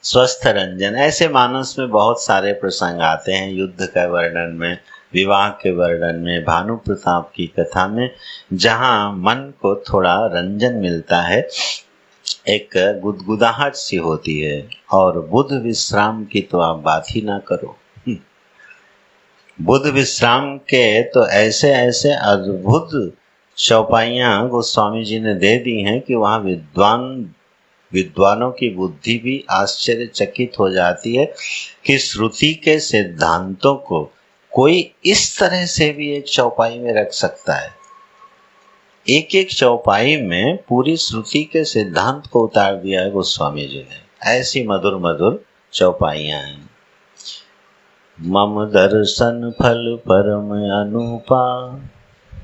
स्वस्थ रंजन। ऐसे मानस में बहुत सारे प्रसंग आते हैं, युद्ध का वर्णन में, विवाह के वर्णन में, भानु प्रताप की कथा में, जहाँ मन को थोड़ा रंजन मिलता है, एक गुदगुदाहट सी होती है। और बुध विश्राम की तो आप बात ही ना करो। बुध विश्राम के तो ऐसे ऐसे अद्भुत चौपाइयाँ गोस्वामी जी ने दे दी हैं कि वहाँ विद्वानों की बुद्धि भी आश्चर्यचकित हो जाती है कि श्रुति के सिद्धांतों को कोई इस तरह से भी एक चौपाई में रख सकता है। एक एक चौपाई में पूरी श्रुति के सिद्धांत को उतार दिया है गोस्वामी जी ने। ऐसी मधुर मधुर चौपाइयाँ हैं। मम दर्शन फल परम अनुपा,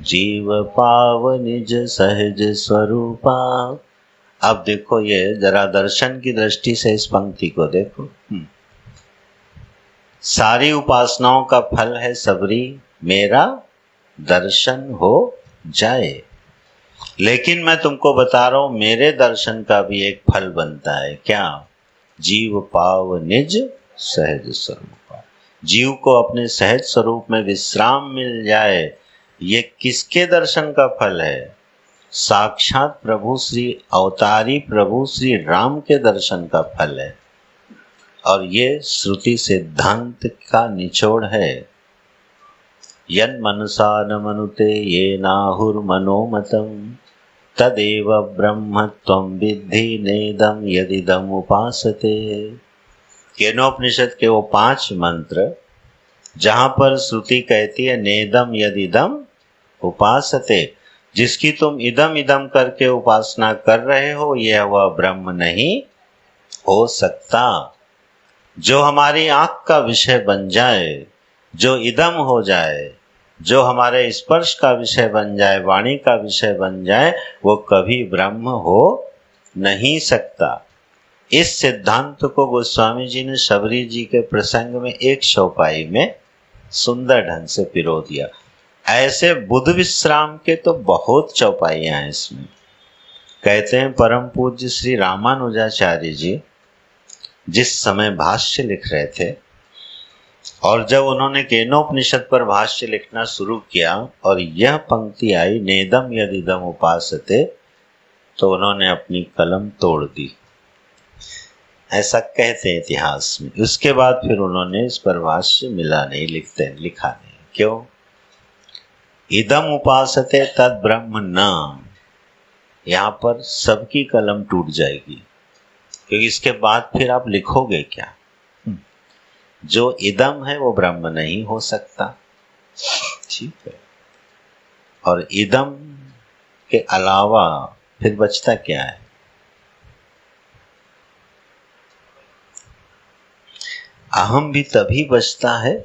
जीव पाव निज सहज स्वरूपा। अब देखो, ये जरा दर्शन की दृष्टि से इस पंक्ति को देखो। सारी उपासनाओं का फल है सबरी, मेरा दर्शन हो जाए। लेकिन मैं तुमको बता रहा हूं, मेरे दर्शन का भी एक फल बनता है। क्या? जीव पाव निज सहज स्वरूप। जीव को अपने सहज स्वरूप में विश्राम मिल जाए, ये किसके दर्शन का फल है? साक्षात प्रभु श्री अवतारी प्रभु श्री राम के दर्शन का फल है। और ये श्रुति सिद्धांत का निचोड़ है। यन मनसा न मनुते ये नाहुर मनोमतम, तदेव ब्रह्म त्वं विद्धि नेदम यदिदम उपासते। केनोपनिषद के वो 5 मंत्र जहां पर श्रुति कहती है नेदम यदिदम उपासते, जिसकी तुम इदम इदम करके उपासना कर रहे हो, यह वह ब्रह्म नहीं हो सकता। जो हमारी आंख का विषय बन जाए, जो इदम हो जाए, जो हमारे स्पर्श का विषय बन जाए, वाणी का विषय बन जाए, वो कभी ब्रह्म हो नहीं सकता। इस सिद्धांत को गोस्वामी जी ने शबरी जी के प्रसंग में एक चौपाई में सुंदर ढंग से पिरो दिया। ऐसे बुध विश्राम के तो बहुत चौपाइयां हैं इसमें। कहते हैं परम पूज्य श्री रामानुजाचार्य जी जिस समय भाष्य लिख रहे थे, और जब उन्होंने केनोपनिषद पर भाष्य लिखना शुरू किया और यह पंक्ति आई नेदम यदिदम उपासते, तो उन्होंने अपनी कलम तोड़ दी, ऐसा कहते हैं इतिहास में। उसके बाद फिर उन्होंने इस पर भाष्य लिखा नहीं। क्यों? इदम उपासते तद ब्रह्म न, यहाँ पर सबकी कलम टूट जाएगी, क्योंकि इसके बाद फिर आप लिखोगे क्या? जो इदम है वो ब्रह्म नहीं हो सकता। ठीक है। और इदम के अलावा फिर बचता क्या है? अहम भी तभी बचता है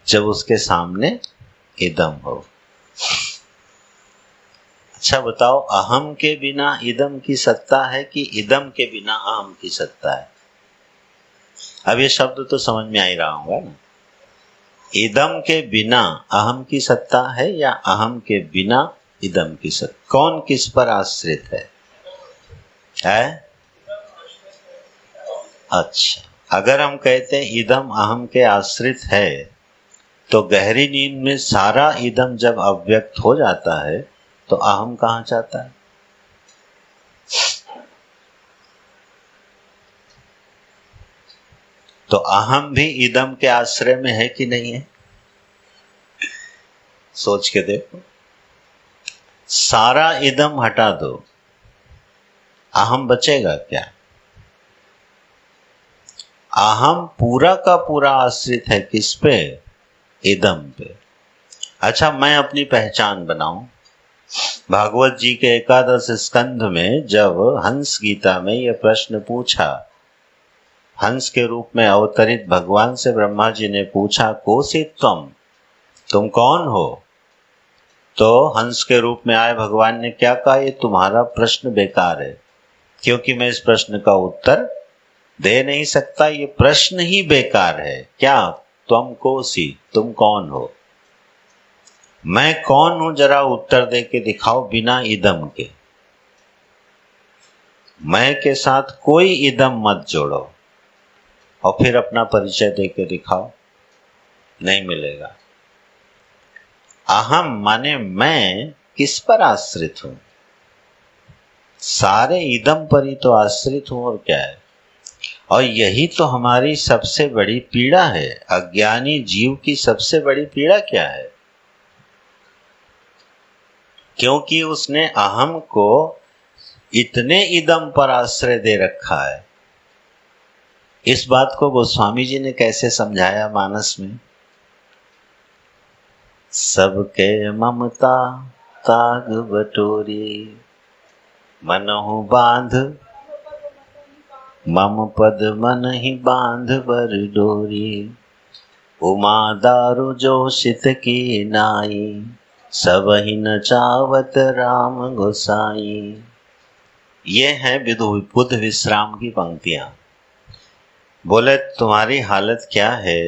जब उसके सामने इदम हो। अच्छा बताओ, अहम के बिना इदम की सत्ता है कि इदम के बिना अहम की सत्ता है? अब ये शब्द तो समझ में आ ही रहा होगा ना। इदम के बिना अहम की सत्ता है या अहम के बिना इदम की सत्ता? कौन किस पर आश्रित है? अच्छा, अगर हम कहते हैं इदम अहम के आश्रित है, तो गहरी नींद में सारा इदम जब अव्यक्त हो जाता है तो अहम कहाँ जाता है? तो अहम भी इदम के आश्रय में है कि नहीं है? सोच के देखो। सारा इदम हटा दो, अहम बचेगा क्या? अहम पूरा का पूरा आश्रित है किस पे? इदम पे। अच्छा, मैं अपनी पहचान बनाऊं। भागवत जी के 11 स्कंध में जब हंस गीता में यह प्रश्न पूछा, हंस के रूप में अवतरित भगवान से ब्रह्मा जी ने पूछा कोसित तुम कौन हो? तो हंस के रूप में आए भगवान ने क्या कहा? ये तुम्हारा प्रश्न बेकार है, क्योंकि मैं इस प्रश्न का उत्तर दे नहीं सकता। ये प्रश्न ही बेकार है। क्या? तुम कोसी, तुम कौन हो? मैं कौन हूं जरा उत्तर दे के दिखाओ बिना इदम के। मैं के साथ कोई इदम मत जोड़ो और फिर अपना परिचय दे के दिखाओ, नहीं मिलेगा। अहम माने मैं किस पर आश्रित हूं? सारे इदम पर ही तो आश्रित हूं, और क्या है। और यही तो हमारी सबसे बड़ी पीड़ा है। अज्ञानी जीव की सबसे बड़ी पीड़ा क्या है? क्योंकि उसने अहम को इतने इदम पर आश्रय दे रखा है। इस बात को गोस्वामी जी ने कैसे समझाया मानस में? सबके ममता ताग बटोरी, मनहु बांध मम पद मन ही बांध बर डोरी। उमा दारु जोशित की नाई, सबहि नचावत राम गोसाई। ये है बुद्ध विश्राम की पंक्तियां। बोले तुम्हारी हालत क्या है?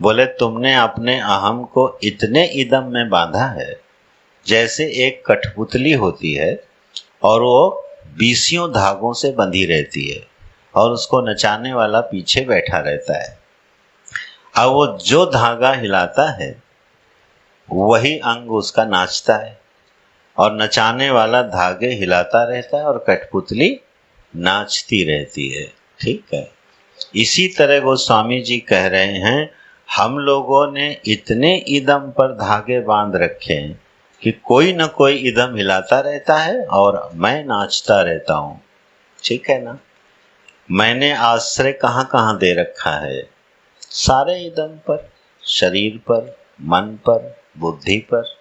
बोले तुमने अपने अहम को इतने इदम में बांधा है जैसे एक कठपुतली होती है और वो 20 धागों से बंधी रहती है और उसको नचाने वाला पीछे बैठा रहता है। अब वो जो धागा हिलाता है वही अंग उसका नाचता है, और नचाने वाला धागे हिलाता रहता है और कठपुतली नाचती रहती है। ठीक है। इसी तरह गोस्वामी जी कह रहे हैं, हम लोगों ने इतने इदम पर धागे बांध रखे हैं कि कोई न कोई इदम हिलाता रहता है और मैं नाचता रहता हूँ। ठीक है ना। मैंने आश्रय कहाँ कहाँ दे रखा है? सारे इदम पर, शरीर पर, मन पर, बुद्धि पर।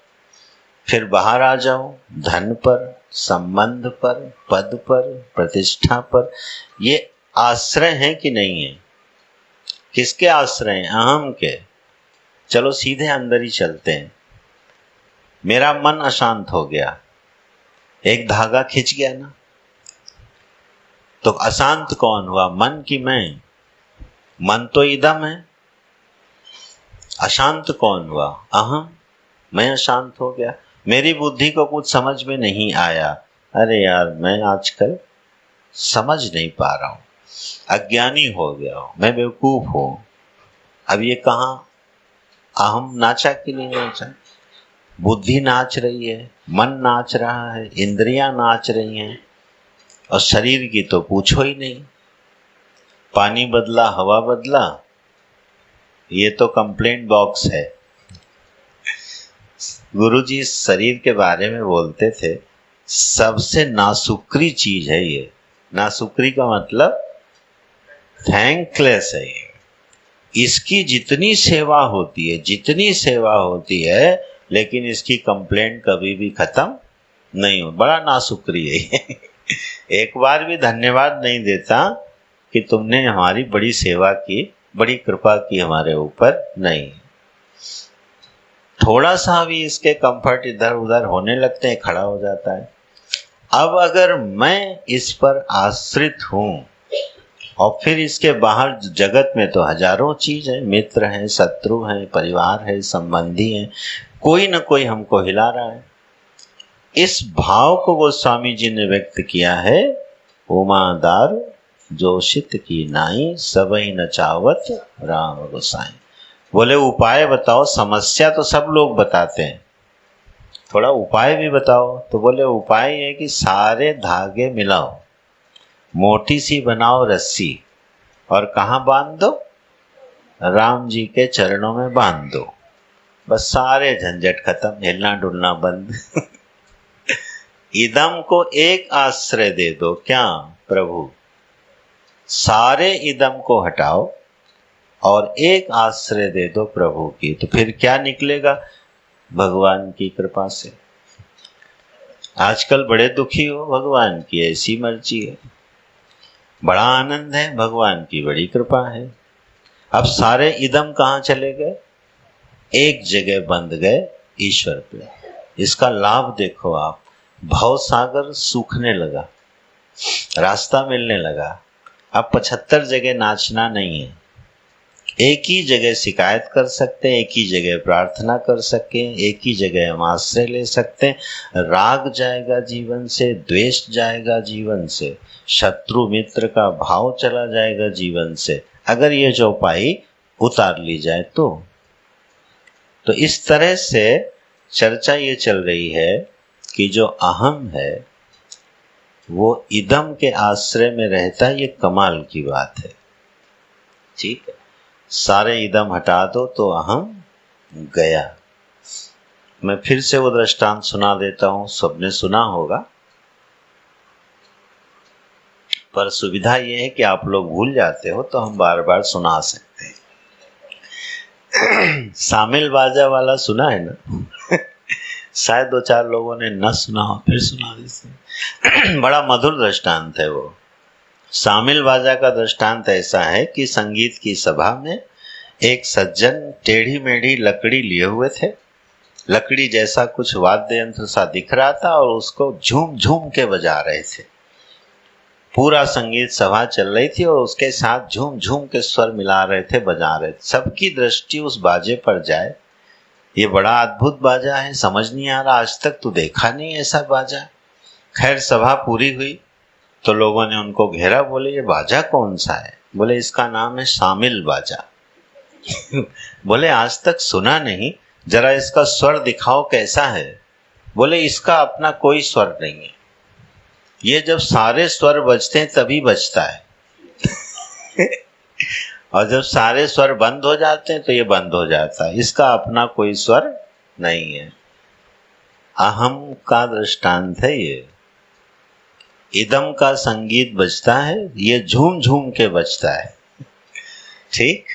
फिर बाहर आ जाओ, धन पर, संबंध पर, पद पर, प्रतिष्ठा पर। ये आश्रय हैं कि नहीं है? किसके आश्रय हैं? अहम के। चलो सीधे अंदर ही चलते हैं। मेरा मन अशांत हो गया, एक धागा खिंच गया ना, तो अशांत कौन हुआ? मन की मैं? मन तो इदम है। अशांत कौन हुआ? अहम। मैं अशांत हो गया। मेरी बुद्धि को कुछ समझ में नहीं आया। अरे यार, मैं आजकल समझ नहीं पा रहा हूं, अज्ञानी हो गया हूं, मैं बेवकूफ हूं। अब ये कहाँ? अहम नाचा कि नहीं नाचा? बुद्धि नाच रही है, मन नाच रहा है, इंद्रियां नाच रही हैं, और शरीर की तो पूछो ही नहीं। पानी बदला, हवा बदला, ये तो कंप्लेंट बॉक्स है। गुरुजी शरीर के बारे में बोलते थे, सबसे नासुकरी चीज है ये। नासुकरी का मतलब थैंकलेस है ये। इसकी जितनी सेवा होती है, जितनी सेवा होती है, लेकिन इसकी कंप्लेंट कभी भी खत्म नहीं हो। बड़ा नासुकरी है ये। एक बार भी धन्यवाद नहीं देता कि तुमने हमारी बड़ी सेवा की, बड़ी कृपा की हमारे ऊपर। नहीं, थोड़ा सा भी इसके कंफर्ट इधर उधर होने लगते हैं, खड़ा हो जाता है। अब अगर मैं इस पर आश्रित हूं, और फिर इसके बाहर जगत में तो हजारों चीज है, मित्र हैं, शत्रु हैं, परिवार है, संबंधी हैं, कोई न कोई हमको हिला रहा है। इस भाव को गोस्वामी जी ने व्यक्त किया है, उमादार जोशित की नाई, सबई नचावत राम गोसाई। बोले उपाय बताओ। समस्या तो सब लोग बताते हैं, थोड़ा उपाय भी बताओ। तो बोले उपाय है कि सारे धागे मिलाओ, मोटी सी बनाओ रस्सी, और कहाँ बांध दो? राम जी के चरणों में बांध दो। बस सारे झंझट खत्म, हिलना डुलना बंद। इदम को एक आश्रय दे दो। क्या? प्रभु। सारे इदम को हटाओ और एक आश्रय दे दो प्रभु की। तो फिर क्या निकलेगा? भगवान की कृपा से। आजकल बड़े दुखी हो, भगवान की ऐसी मर्जी है। बड़ा आनंद है, भगवान की बड़ी कृपा है। अब सारे इदम कहाँ चले गए? एक जगह बंध गए, ईश्वर पे। इसका लाभ देखो आप। भव सागर सूखने लगा, रास्ता मिलने लगा। अब 75 जगह नाचना नहीं है, एक ही जगह शिकायत कर सकते हैं, एक ही जगह प्रार्थना कर सकते हैं, एक ही जगह हम आश्रय ले सकते हैं। राग जाएगा जीवन से, द्वेष जाएगा जीवन से, शत्रु मित्र का भाव चला जाएगा जीवन से, अगर ये चौपाई उतार ली जाए तो इस तरह से चर्चा ये चल रही है कि जो अहम है वो इदम के आश्रय में रहता है। ये कमाल की बात है। ठीक है, सारे इदम हटा दो तो अहम गया। मैं फिर से वो दृष्टांत सुना देता हूं, सबने सुना होगा, पर सुविधा ये है कि आप लोग भूल जाते हो तो हम बार बार सुना सकते हैं। शामिल बाजा वाला सुना है ना? शायद 2-4 लोगों ने न सुना हो, फिर सुना देते। बड़ा मधुर दृष्टांत है वो। शामिल बाजा का दृष्टांत ऐसा है कि संगीत की सभा में एक सज्जन टेढ़ी मेढ़ी लकड़ी लिए हुए थे। लकड़ी जैसा कुछ वाद्य यंत्र सा दिख रहा था और उसको झूम झूम के बजा रहे थे। पूरा संगीत सभा चल रही थी और उसके साथ झूम झूम के स्वर मिला रहे थे, बजा रहे थे। सबकी दृष्टि उस बाजे पर जाए, ये बड़ा अद्भुत बाजा है, समझ नहीं आ रहा, आज तक तो देखा नहीं ऐसा बाजा। खैर सभा पूरी हुई तो लोगों ने उनको घेरा, बोले ये बाजा कौन सा है? बोले इसका नाम है शामिल बाजा। बोले आज तक सुना नहीं, जरा इसका स्वर दिखाओ कैसा है। बोले इसका अपना कोई स्वर नहीं है, ये जब सारे स्वर बजते हैं तभी बजता है और जब सारे स्वर बंद हो जाते हैं तो ये बंद हो जाता है, इसका अपना कोई स्वर नहीं है। अहम का दृष्टांत है ये। इदम का संगीत बजता है, ये झूम झूम के बजता है। ठीक,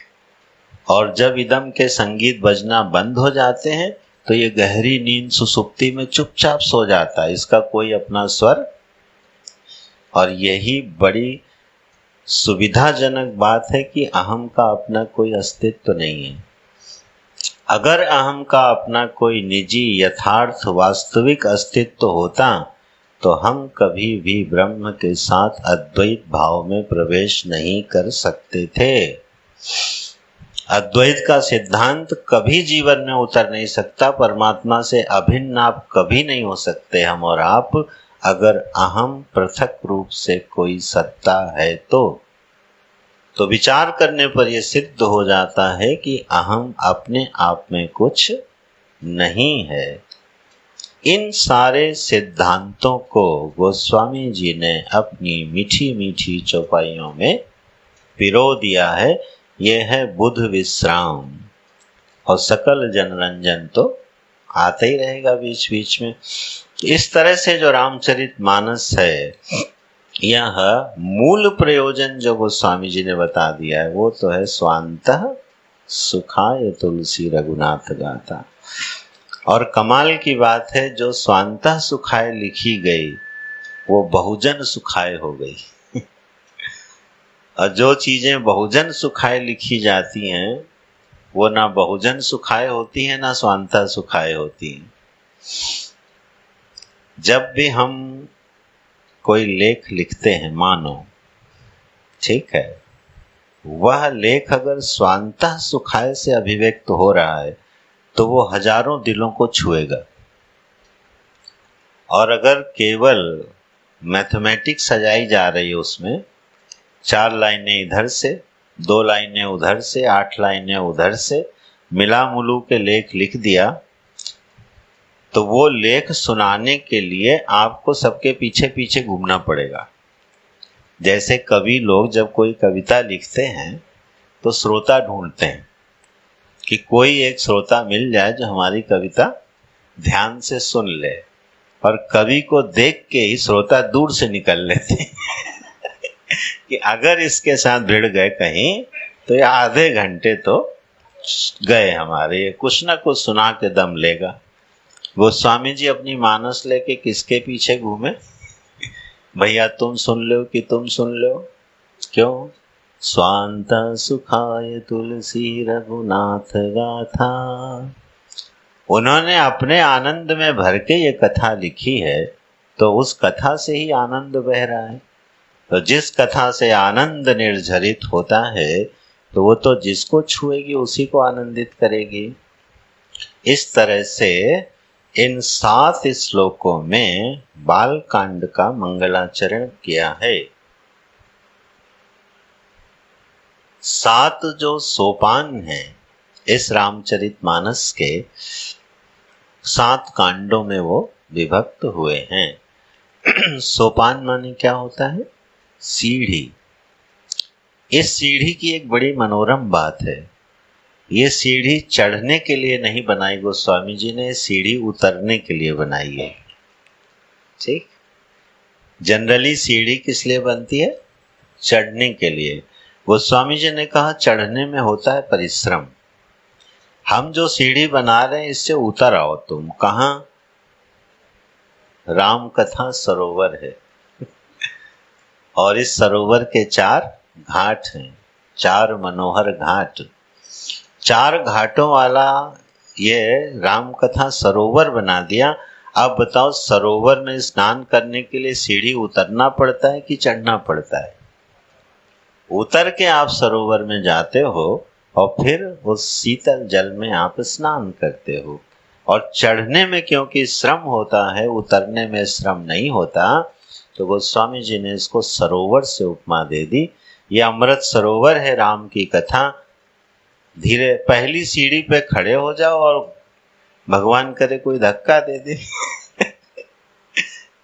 और जब इदम के संगीत बजना बंद हो जाते हैं तो ये गहरी नींद सुसुप्ति में चुपचाप सो जाता है, इसका कोई अपना स्वर। और यही बड़ी सुविधाजनक बात है कि अहम का अपना कोई अस्तित्व नहीं है। अगर अहम का अपना कोई निजी यथार्थ वास्तविक अस्तित्व होता तो हम कभी भी ब्रह्म के साथ अद्वैत भाव में प्रवेश नहीं कर सकते थे। अद्वैत का सिद्धांत कभी जीवन में उतर नहीं सकता। परमात्मा से अभिन्न आप कभी नहीं हो सकते, हम और आप, अगर अहम पृथक रूप से कोई सत्ता है तो विचार करने पर यह सिद्ध हो जाता है कि अहम अपने आप में कुछ नहीं है। इन सारे सिद्धांतों को गोस्वामी जी ने अपनी मीठी मीठी चौपाइयों में पिरो दिया है। यह है बुध विश्राम, और सकल जनरंजन तो आता ही रहेगा बीच बीच में। इस तरह से जो रामचरितमानस है, यह मूल प्रयोजन जो गोस्वामी जी ने बता दिया है वो तो है स्वांतः सुखाय तुलसी रघुनाथ गाथा। और कमाल की बात है, जो स्वांतः सुखाय लिखी गई वो बहुजन सुखाय हो गई। और जो चीजें बहुजन सुखाय लिखी जाती हैं वो ना बहुजन सुखाय होती हैं ना स्वांतः सुखाय होती हैं। जब भी हम कोई लेख लिखते हैं, मानो, ठीक है, वह लेख अगर स्वांतः सुखाय से अभिव्यक्त हो रहा है तो वो हजारों दिलों को छुएगा। और अगर केवल मैथमेटिक्स सजाई जा रही है, उसमें 4 लाइनें इधर से, 2 लाइनें उधर से, 8 लाइनें उधर से, मिला मुलू के लेख लिख दिया, तो वो लेख सुनाने के लिए आपको सबके पीछे पीछे घूमना पड़ेगा। जैसे कवि लोग जब कोई कविता लिखते हैं तो श्रोता ढूंढते हैं कि कोई एक श्रोता मिल जाए जो हमारी कविता ध्यान से सुन ले, और कवि को देख के ही श्रोता दूर से निकल लेते हैं कि अगर इसके साथ भिड़ गए कहीं तो ये आधे घंटे तो गए हमारे, कुछ ना कुछ सुना के दम लेगा। गोस्वामी जी अपनी मानस लेके किसके पीछे घूमे? भैया तुम सुन लो कि तुम सुन लो, क्यों? स्वांत सुखाय तुलसी रघुनाथ गाथा। उन्होंने अपने आनंद में भर के ये कथा लिखी है, तो उस कथा से ही आनंद बह रहा है। तो जिस कथा से आनंद निर्झरित होता है तो वो तो जिसको छुएगी उसी को आनंदित करेगी। इस तरह से इन 7 श्लोकों में बाल कांड का मंगलाचरण किया है। 7 जो सोपान हैं इस रामचरितमानस के 7 कांडों में वो विभक्त हुए हैं। सोपान माने क्या होता है? सीढ़ी। इस सीढ़ी की एक बड़ी मनोरम बात है, ये सीढ़ी चढ़ने के लिए नहीं बनाई गोस्वामी जी ने, सीढ़ी उतरने के लिए बनाई है। ठीक, जनरली सीढ़ी किस लिए बनती है? चढ़ने के लिए। गोस्वामी जी ने कहा चढ़ने में होता है परिश्रम, हम जो सीढ़ी बना रहे हैं इससे उतर आओ तुम। कहाँ? राम कथा सरोवर है और इस सरोवर के 4 घाट हैं, 4 मनोहर घाट। 4 घाटों वाला ये राम कथा सरोवर बना दिया। अब बताओ, सरोवर में स्नान करने के लिए सीढ़ी उतरना पड़ता है कि चढ़ना पड़ता है? उतर के आप सरोवर में जाते हो और फिर उस शीतल जल में आप स्नान करते हो। और चढ़ने में क्योंकि श्रम होता है, उतरने में श्रम नहीं होता, तो गोस्वामी जी ने इसको सरोवर से उपमा दे दी। ये अमृत सरोवर है राम की कथा। धीरे पहली सीढ़ी पे खड़े हो जाओ और भगवान करे कोई धक्का दे दे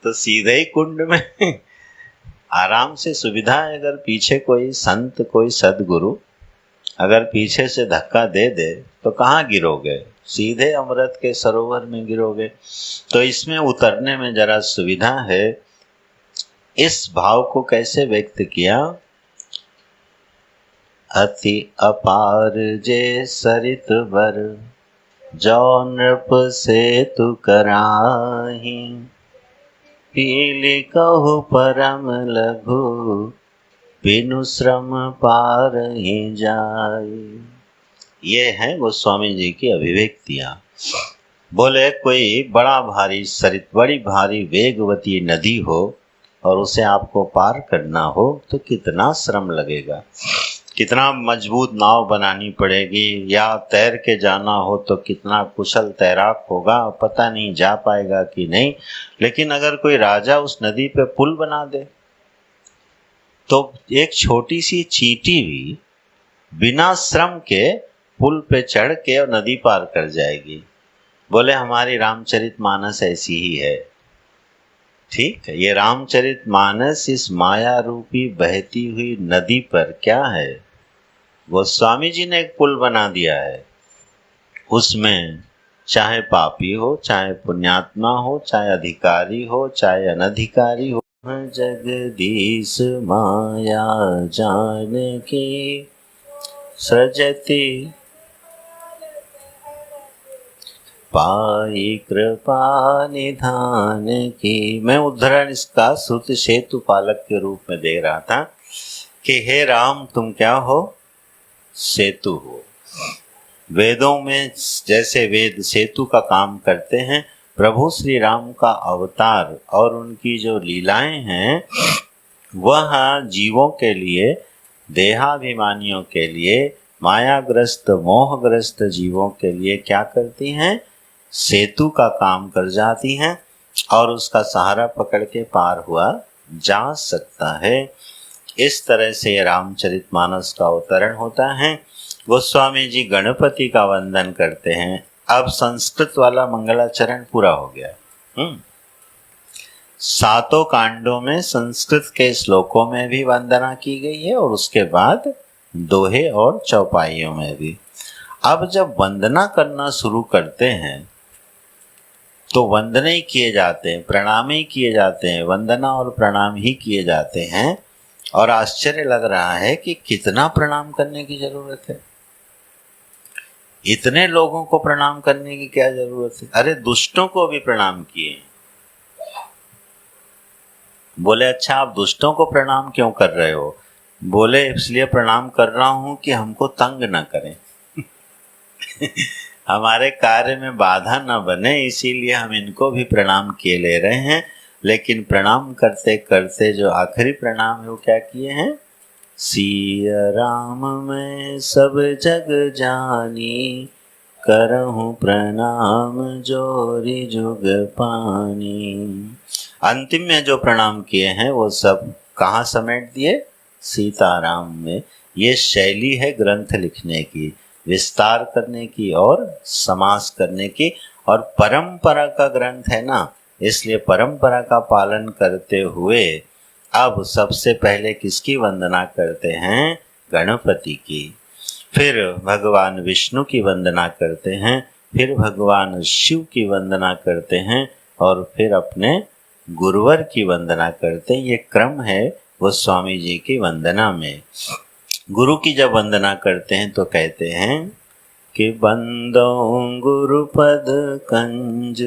तो सीधे ही कुंड में आराम से सुविधा है। अगर पीछे कोई संत, कोई सदगुरु अगर पीछे से धक्का दे दे तो कहाँ गिरोगे? सीधे अमृत के सरोवर में गिरोगे। तो इसमें उतरने में जरा सुविधा है। इस भाव को कैसे व्यक्त किया? अति अपार जे सरित बर, जो नृप सेतु कराही, पीली कहु परम लघु, बिनु श्रम पार ही जाए। ये है गोस्वामी जी की अभिव्यक्तियां। बोले कोई बड़ा भारी सरित, बड़ी भारी वेगवती नदी हो और उसे आपको पार करना हो तो कितना श्रम लगेगा, कितना मजबूत नाव बनानी पड़ेगी, या तैर के जाना हो तो कितना कुशल तैराक होगा, पता नहीं जा पाएगा कि नहीं। लेकिन अगर कोई राजा उस नदी पे पुल बना दे तो एक छोटी सी चींटी भी बिना श्रम के पुल पे चढ़ के और नदी पार कर जाएगी। बोले हमारी रामचरितमानस ऐसी ही है। ठीक है, ये रामचरितमानस इस माया रूपी बहती हुई नदी पर क्या है? गोस्वामी जी ने एक पुल बना दिया है। उसमें चाहे पापी हो, चाहे पुण्यात्मा हो, चाहे अधिकारी हो, चाहे अनधिकारी हो, जगदीश माया जानकी सजती पाई कृपा निधान की। मैं उद्धरण इसका श्रुति सेतु पालक के रूप में दे रहा था कि हे राम तुम क्या हो? सेतु हो। वेदों में जैसे वेद सेतु का काम करते हैं, प्रभु श्री राम का अवतार और उनकी जो लीलाएं हैं वह जीवों के लिए, देहाभिमानियों के लिए, मायाग्रस्त मोहग्रस्त जीवों के लिए क्या करती हैं? सेतु का काम कर जाती हैं और उसका सहारा पकड़ के पार हुआ जा सकता है। इस तरह से रामचरितमानस का अवतरण होता है। गोस्वामी जी गणपति का वंदन करते हैं। अब संस्कृत वाला मंगलाचरण पूरा हो गया। 7 कांडों में संस्कृत के श्लोकों में भी वंदना की गई है और उसके बाद दोहे और चौपाइयों में भी। अब जब वंदना करना शुरू करते हैं तो वंदने ही किए जाते हैं, प्रणाम ही किए जाते हैं, वंदना और प्रणाम ही किए जाते हैं। और आश्चर्य लग रहा है कि कितना प्रणाम करने की जरूरत है, इतने लोगों को प्रणाम करने की क्या जरूरत है? अरे दुष्टों को भी प्रणाम किए। बोले अच्छा आप दुष्टों को प्रणाम क्यों कर रहे हो? बोले इसलिए प्रणाम कर रहा हूं कि हमको तंग न करें हमारे कार्य में बाधा न बने, इसीलिए हम इनको भी प्रणाम किए ले रहे हैं। लेकिन प्रणाम करते करते जो आखिरी प्रणाम है वो क्या किए हैं? सिया राम मैं सब जग जानी, करहूँ प्रणाम जोरी जुग पानी। अंतिम में जो प्रणाम किए हैं वो सब कहाँ समेट दिए? सीताराम में। ये शैली है ग्रंथ लिखने की, विस्तार करने की और समास करने की, और परंपरा का ग्रंथ है ना, इसलिए परंपरा का पालन करते हुए अब सबसे पहले किसकी वंदना करते हैं? गणपति की। फिर भगवान विष्णु की वंदना करते हैं, फिर भगवान शिव की वंदना करते हैं, और फिर अपने गुरुवर की वंदना करते हैं। ये क्रम है वो स्वामी जी की वंदना में। गुरु की जब वंदना करते हैं तो कहते हैं कि बंदो गुरुपद कंज,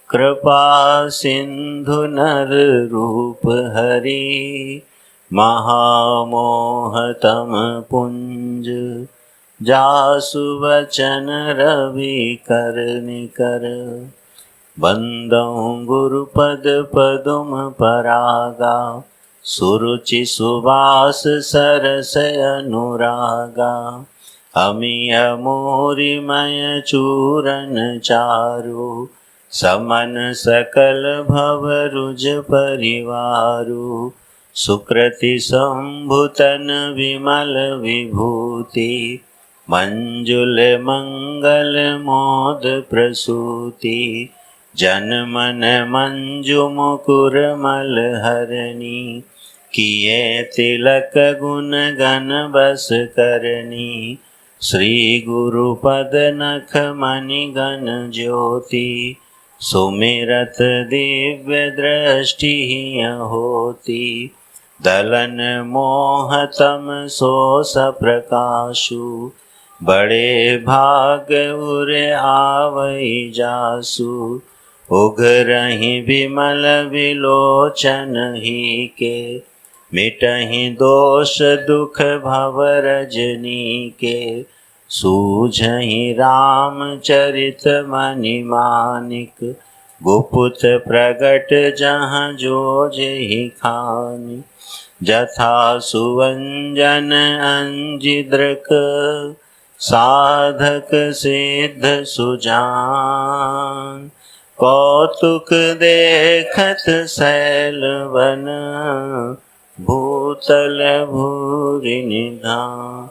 कृपा सिंधु नर रूप हरि, महामोहतम पुंज, जासु वचन रवि कर निकर। बंदो गुरुपद पदुम परागा, सुरुचि सुवास सरस अनुरागा, अमिय मोरिमय चूरन चारु, समन सकल भव रुज परिवारु, सुकृति संभुतन विमल विभूति, मंजुल मंगल मोद प्रसूति, जन मन मंजु मुकुर मल हरणी, किए तिलक गुण गण बस करनी, श्री गुरु पद नख मणि गण ज्योति, सुमिरत दिव्य दृष्टि होती, दलन मोहतम सोस प्रकाशु, बड़े भाग उर आवै जासु, उघरहि विमल विलोचन ही के, मिटहि दोष दुख भव रजनी के, सूझहि रामचरित मणि मानिक, गुपुत प्रगट जहाँ जो जेहि खानि, जथा सुवंजन अंजिद्रक, साधक सिद्ध सुजान, कौतुक देखत सैल वन, भूतल भूरि निधान।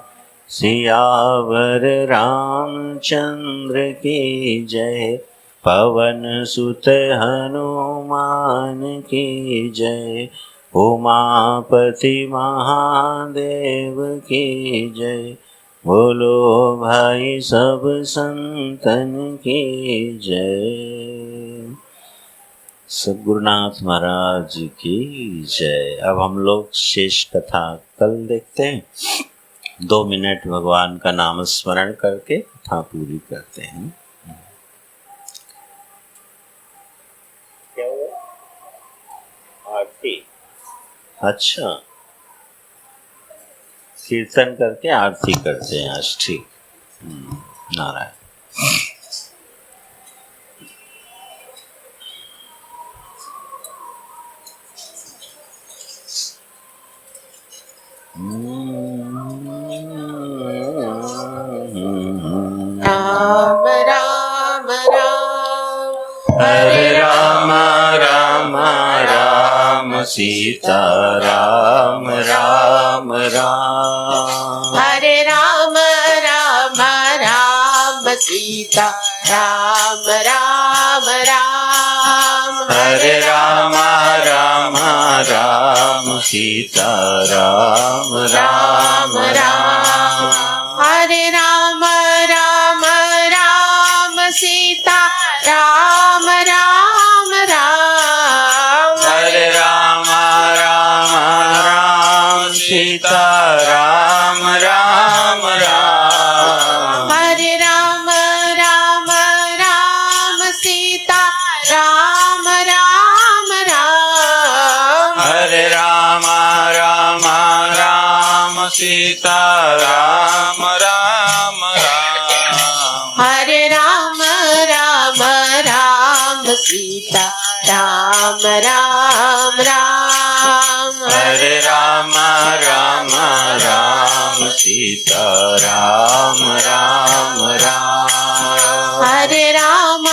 सियावर रामचंद्र की जय, पवन सुत हनुमान की जय, उमापति महादेव की जय, बोलो भाई सब संतन की जय। सद्गुरुनाथ महाराज की जय। अब हम लोग शेष कथा कल देखते हैं। 2 मिनट भगवान का नाम स्मरण करके कथा पूरी करते हैं। क्या हुआ? आरती। अच्छा, कीर्तन करके आरती करते हैं आज। ठीक। नारायण। राम राम राम, हरे राम राम राम, सीता राम राम राम, हरे राम राम राम, सीता राम राम राम, हरे राम राम राम, सीता राम राम राम, हरे राम राम राम, सीता राम राम राम, हरे राम राम राम, सीता राम राम राम, हरे राम राम राम, सीता राम राम राम, हरे राम राम राम, सीता राम राम राम, हरे राम राम राम, सीता राम राम राम, हरे हरे राम राम राम सीता राम राम राम हरे राम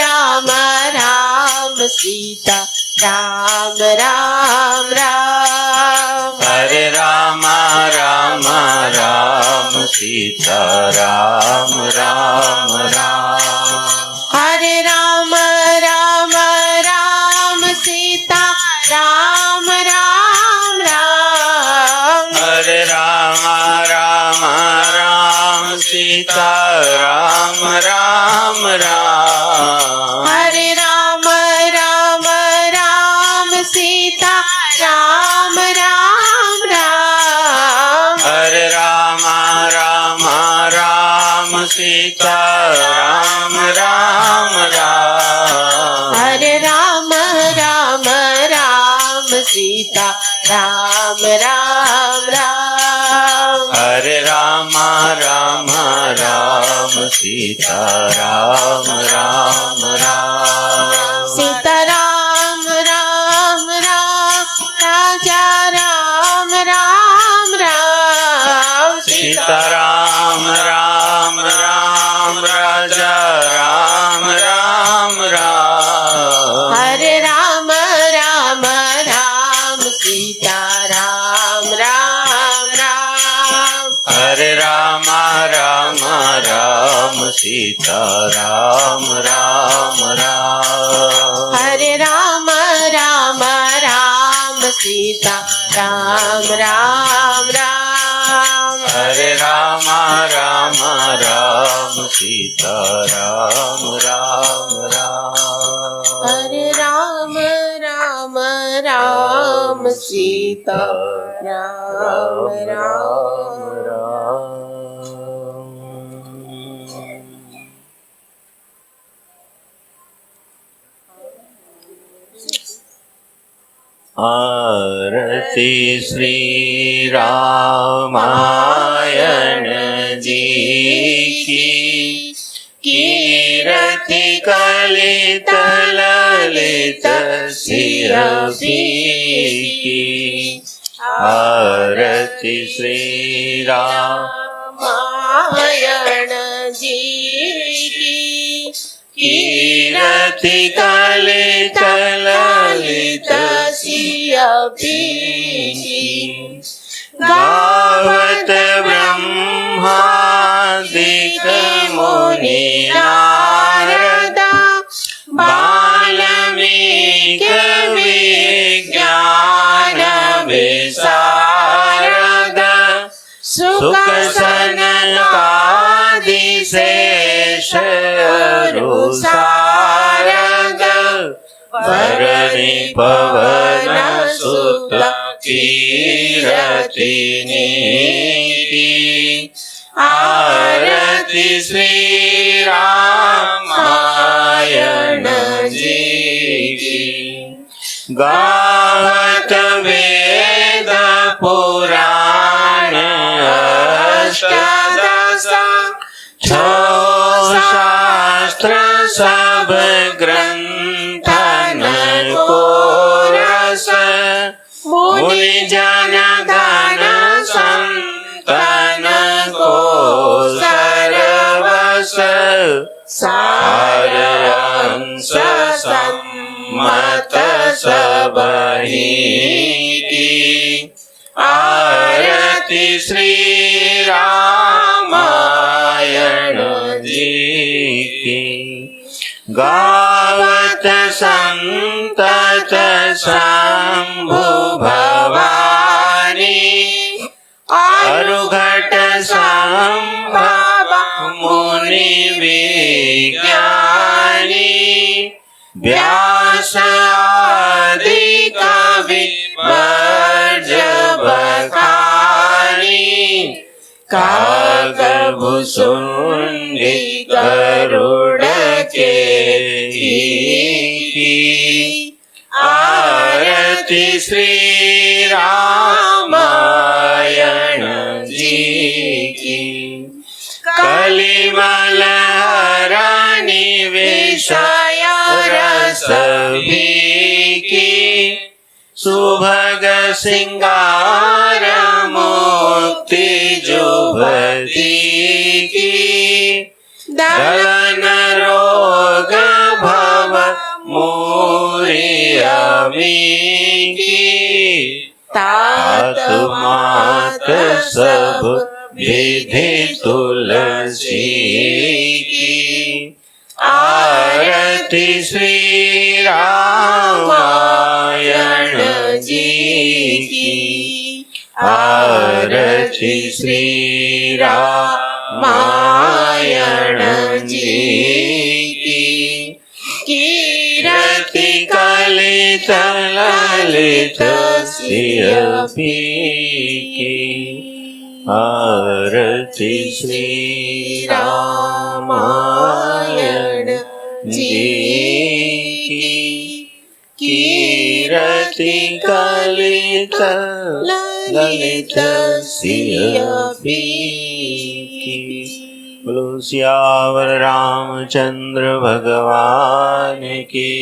राम राम सीता राम राम राम हरे राम राम राम सीता राम राम राम हरे राम राम राम सीता राम राम राम हरे राम राम राम सीता राम राम राम हरे राम राम राम सीता राम राम राम हरे राम राम राम सीता राम राम राम हरे राम राम राम सीता राम राम राम हरे राम राम राम सीता राम राम राम सीता राम राम राम राजा राम राम राम सीता राम राम राम राजा राम राम राम हरे राम राम राम सीता राम राम राम हरे राम राम राम सीता राम राम राम हरे राम राम राम सीता राम राम राम हरे राम राम राम सीता राम राम राम हरे राम राम राम सीता राम राम आरती श्री रामायण जी की कीरति कलित ललित सिरपी की आरती श्री रामायण जी की कीरति कलित ललित सियपी गावत ब्रह्मादिक मुनि नारद वाल्मीकि विज्ञान विशारद सुख सनकादि शेष सारद वरनि पवन सुत कीरति नीति आरती श्री रामायण जी की गावत वेद पुराण अष्टादश छो शास्त्र सब ग्रंथन को रस मुनि जन धन संतन को सर्वस सार अंश सम्मत सबहि की आरती श्री रामायण जी की गावत संतत शंभु भवानी अरुघट संभव मुनि विज्ञानी व्यास आदि कवि वर्ज बखानी काकभुसुंडी गरुड़ के आरती श्री रामायण जी की कलिमल हरानी विषय रस भी की सुभग सिंगार मुक्ति जुभती की दलन रोग भव मूरियमी की तात मात सब विधि तुलसी की आरती श्री रामायण जी की आरती श्री रामायण जी की कीरति कलित ललित सियपी की आरती श्री रामायण जी की कीरति कलित ललित सियपी की। बोलो सियावर रामचंद्र भगवान की,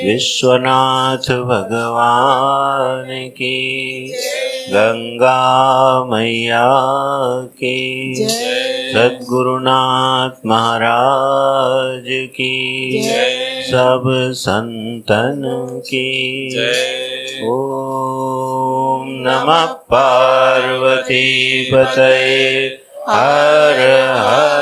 विश्वनाथ भगवान की, गंगा मैया की, सद्गुरुनाथ महाराज की, सब संतन की। ओम नमः पार्वती पतये हर हर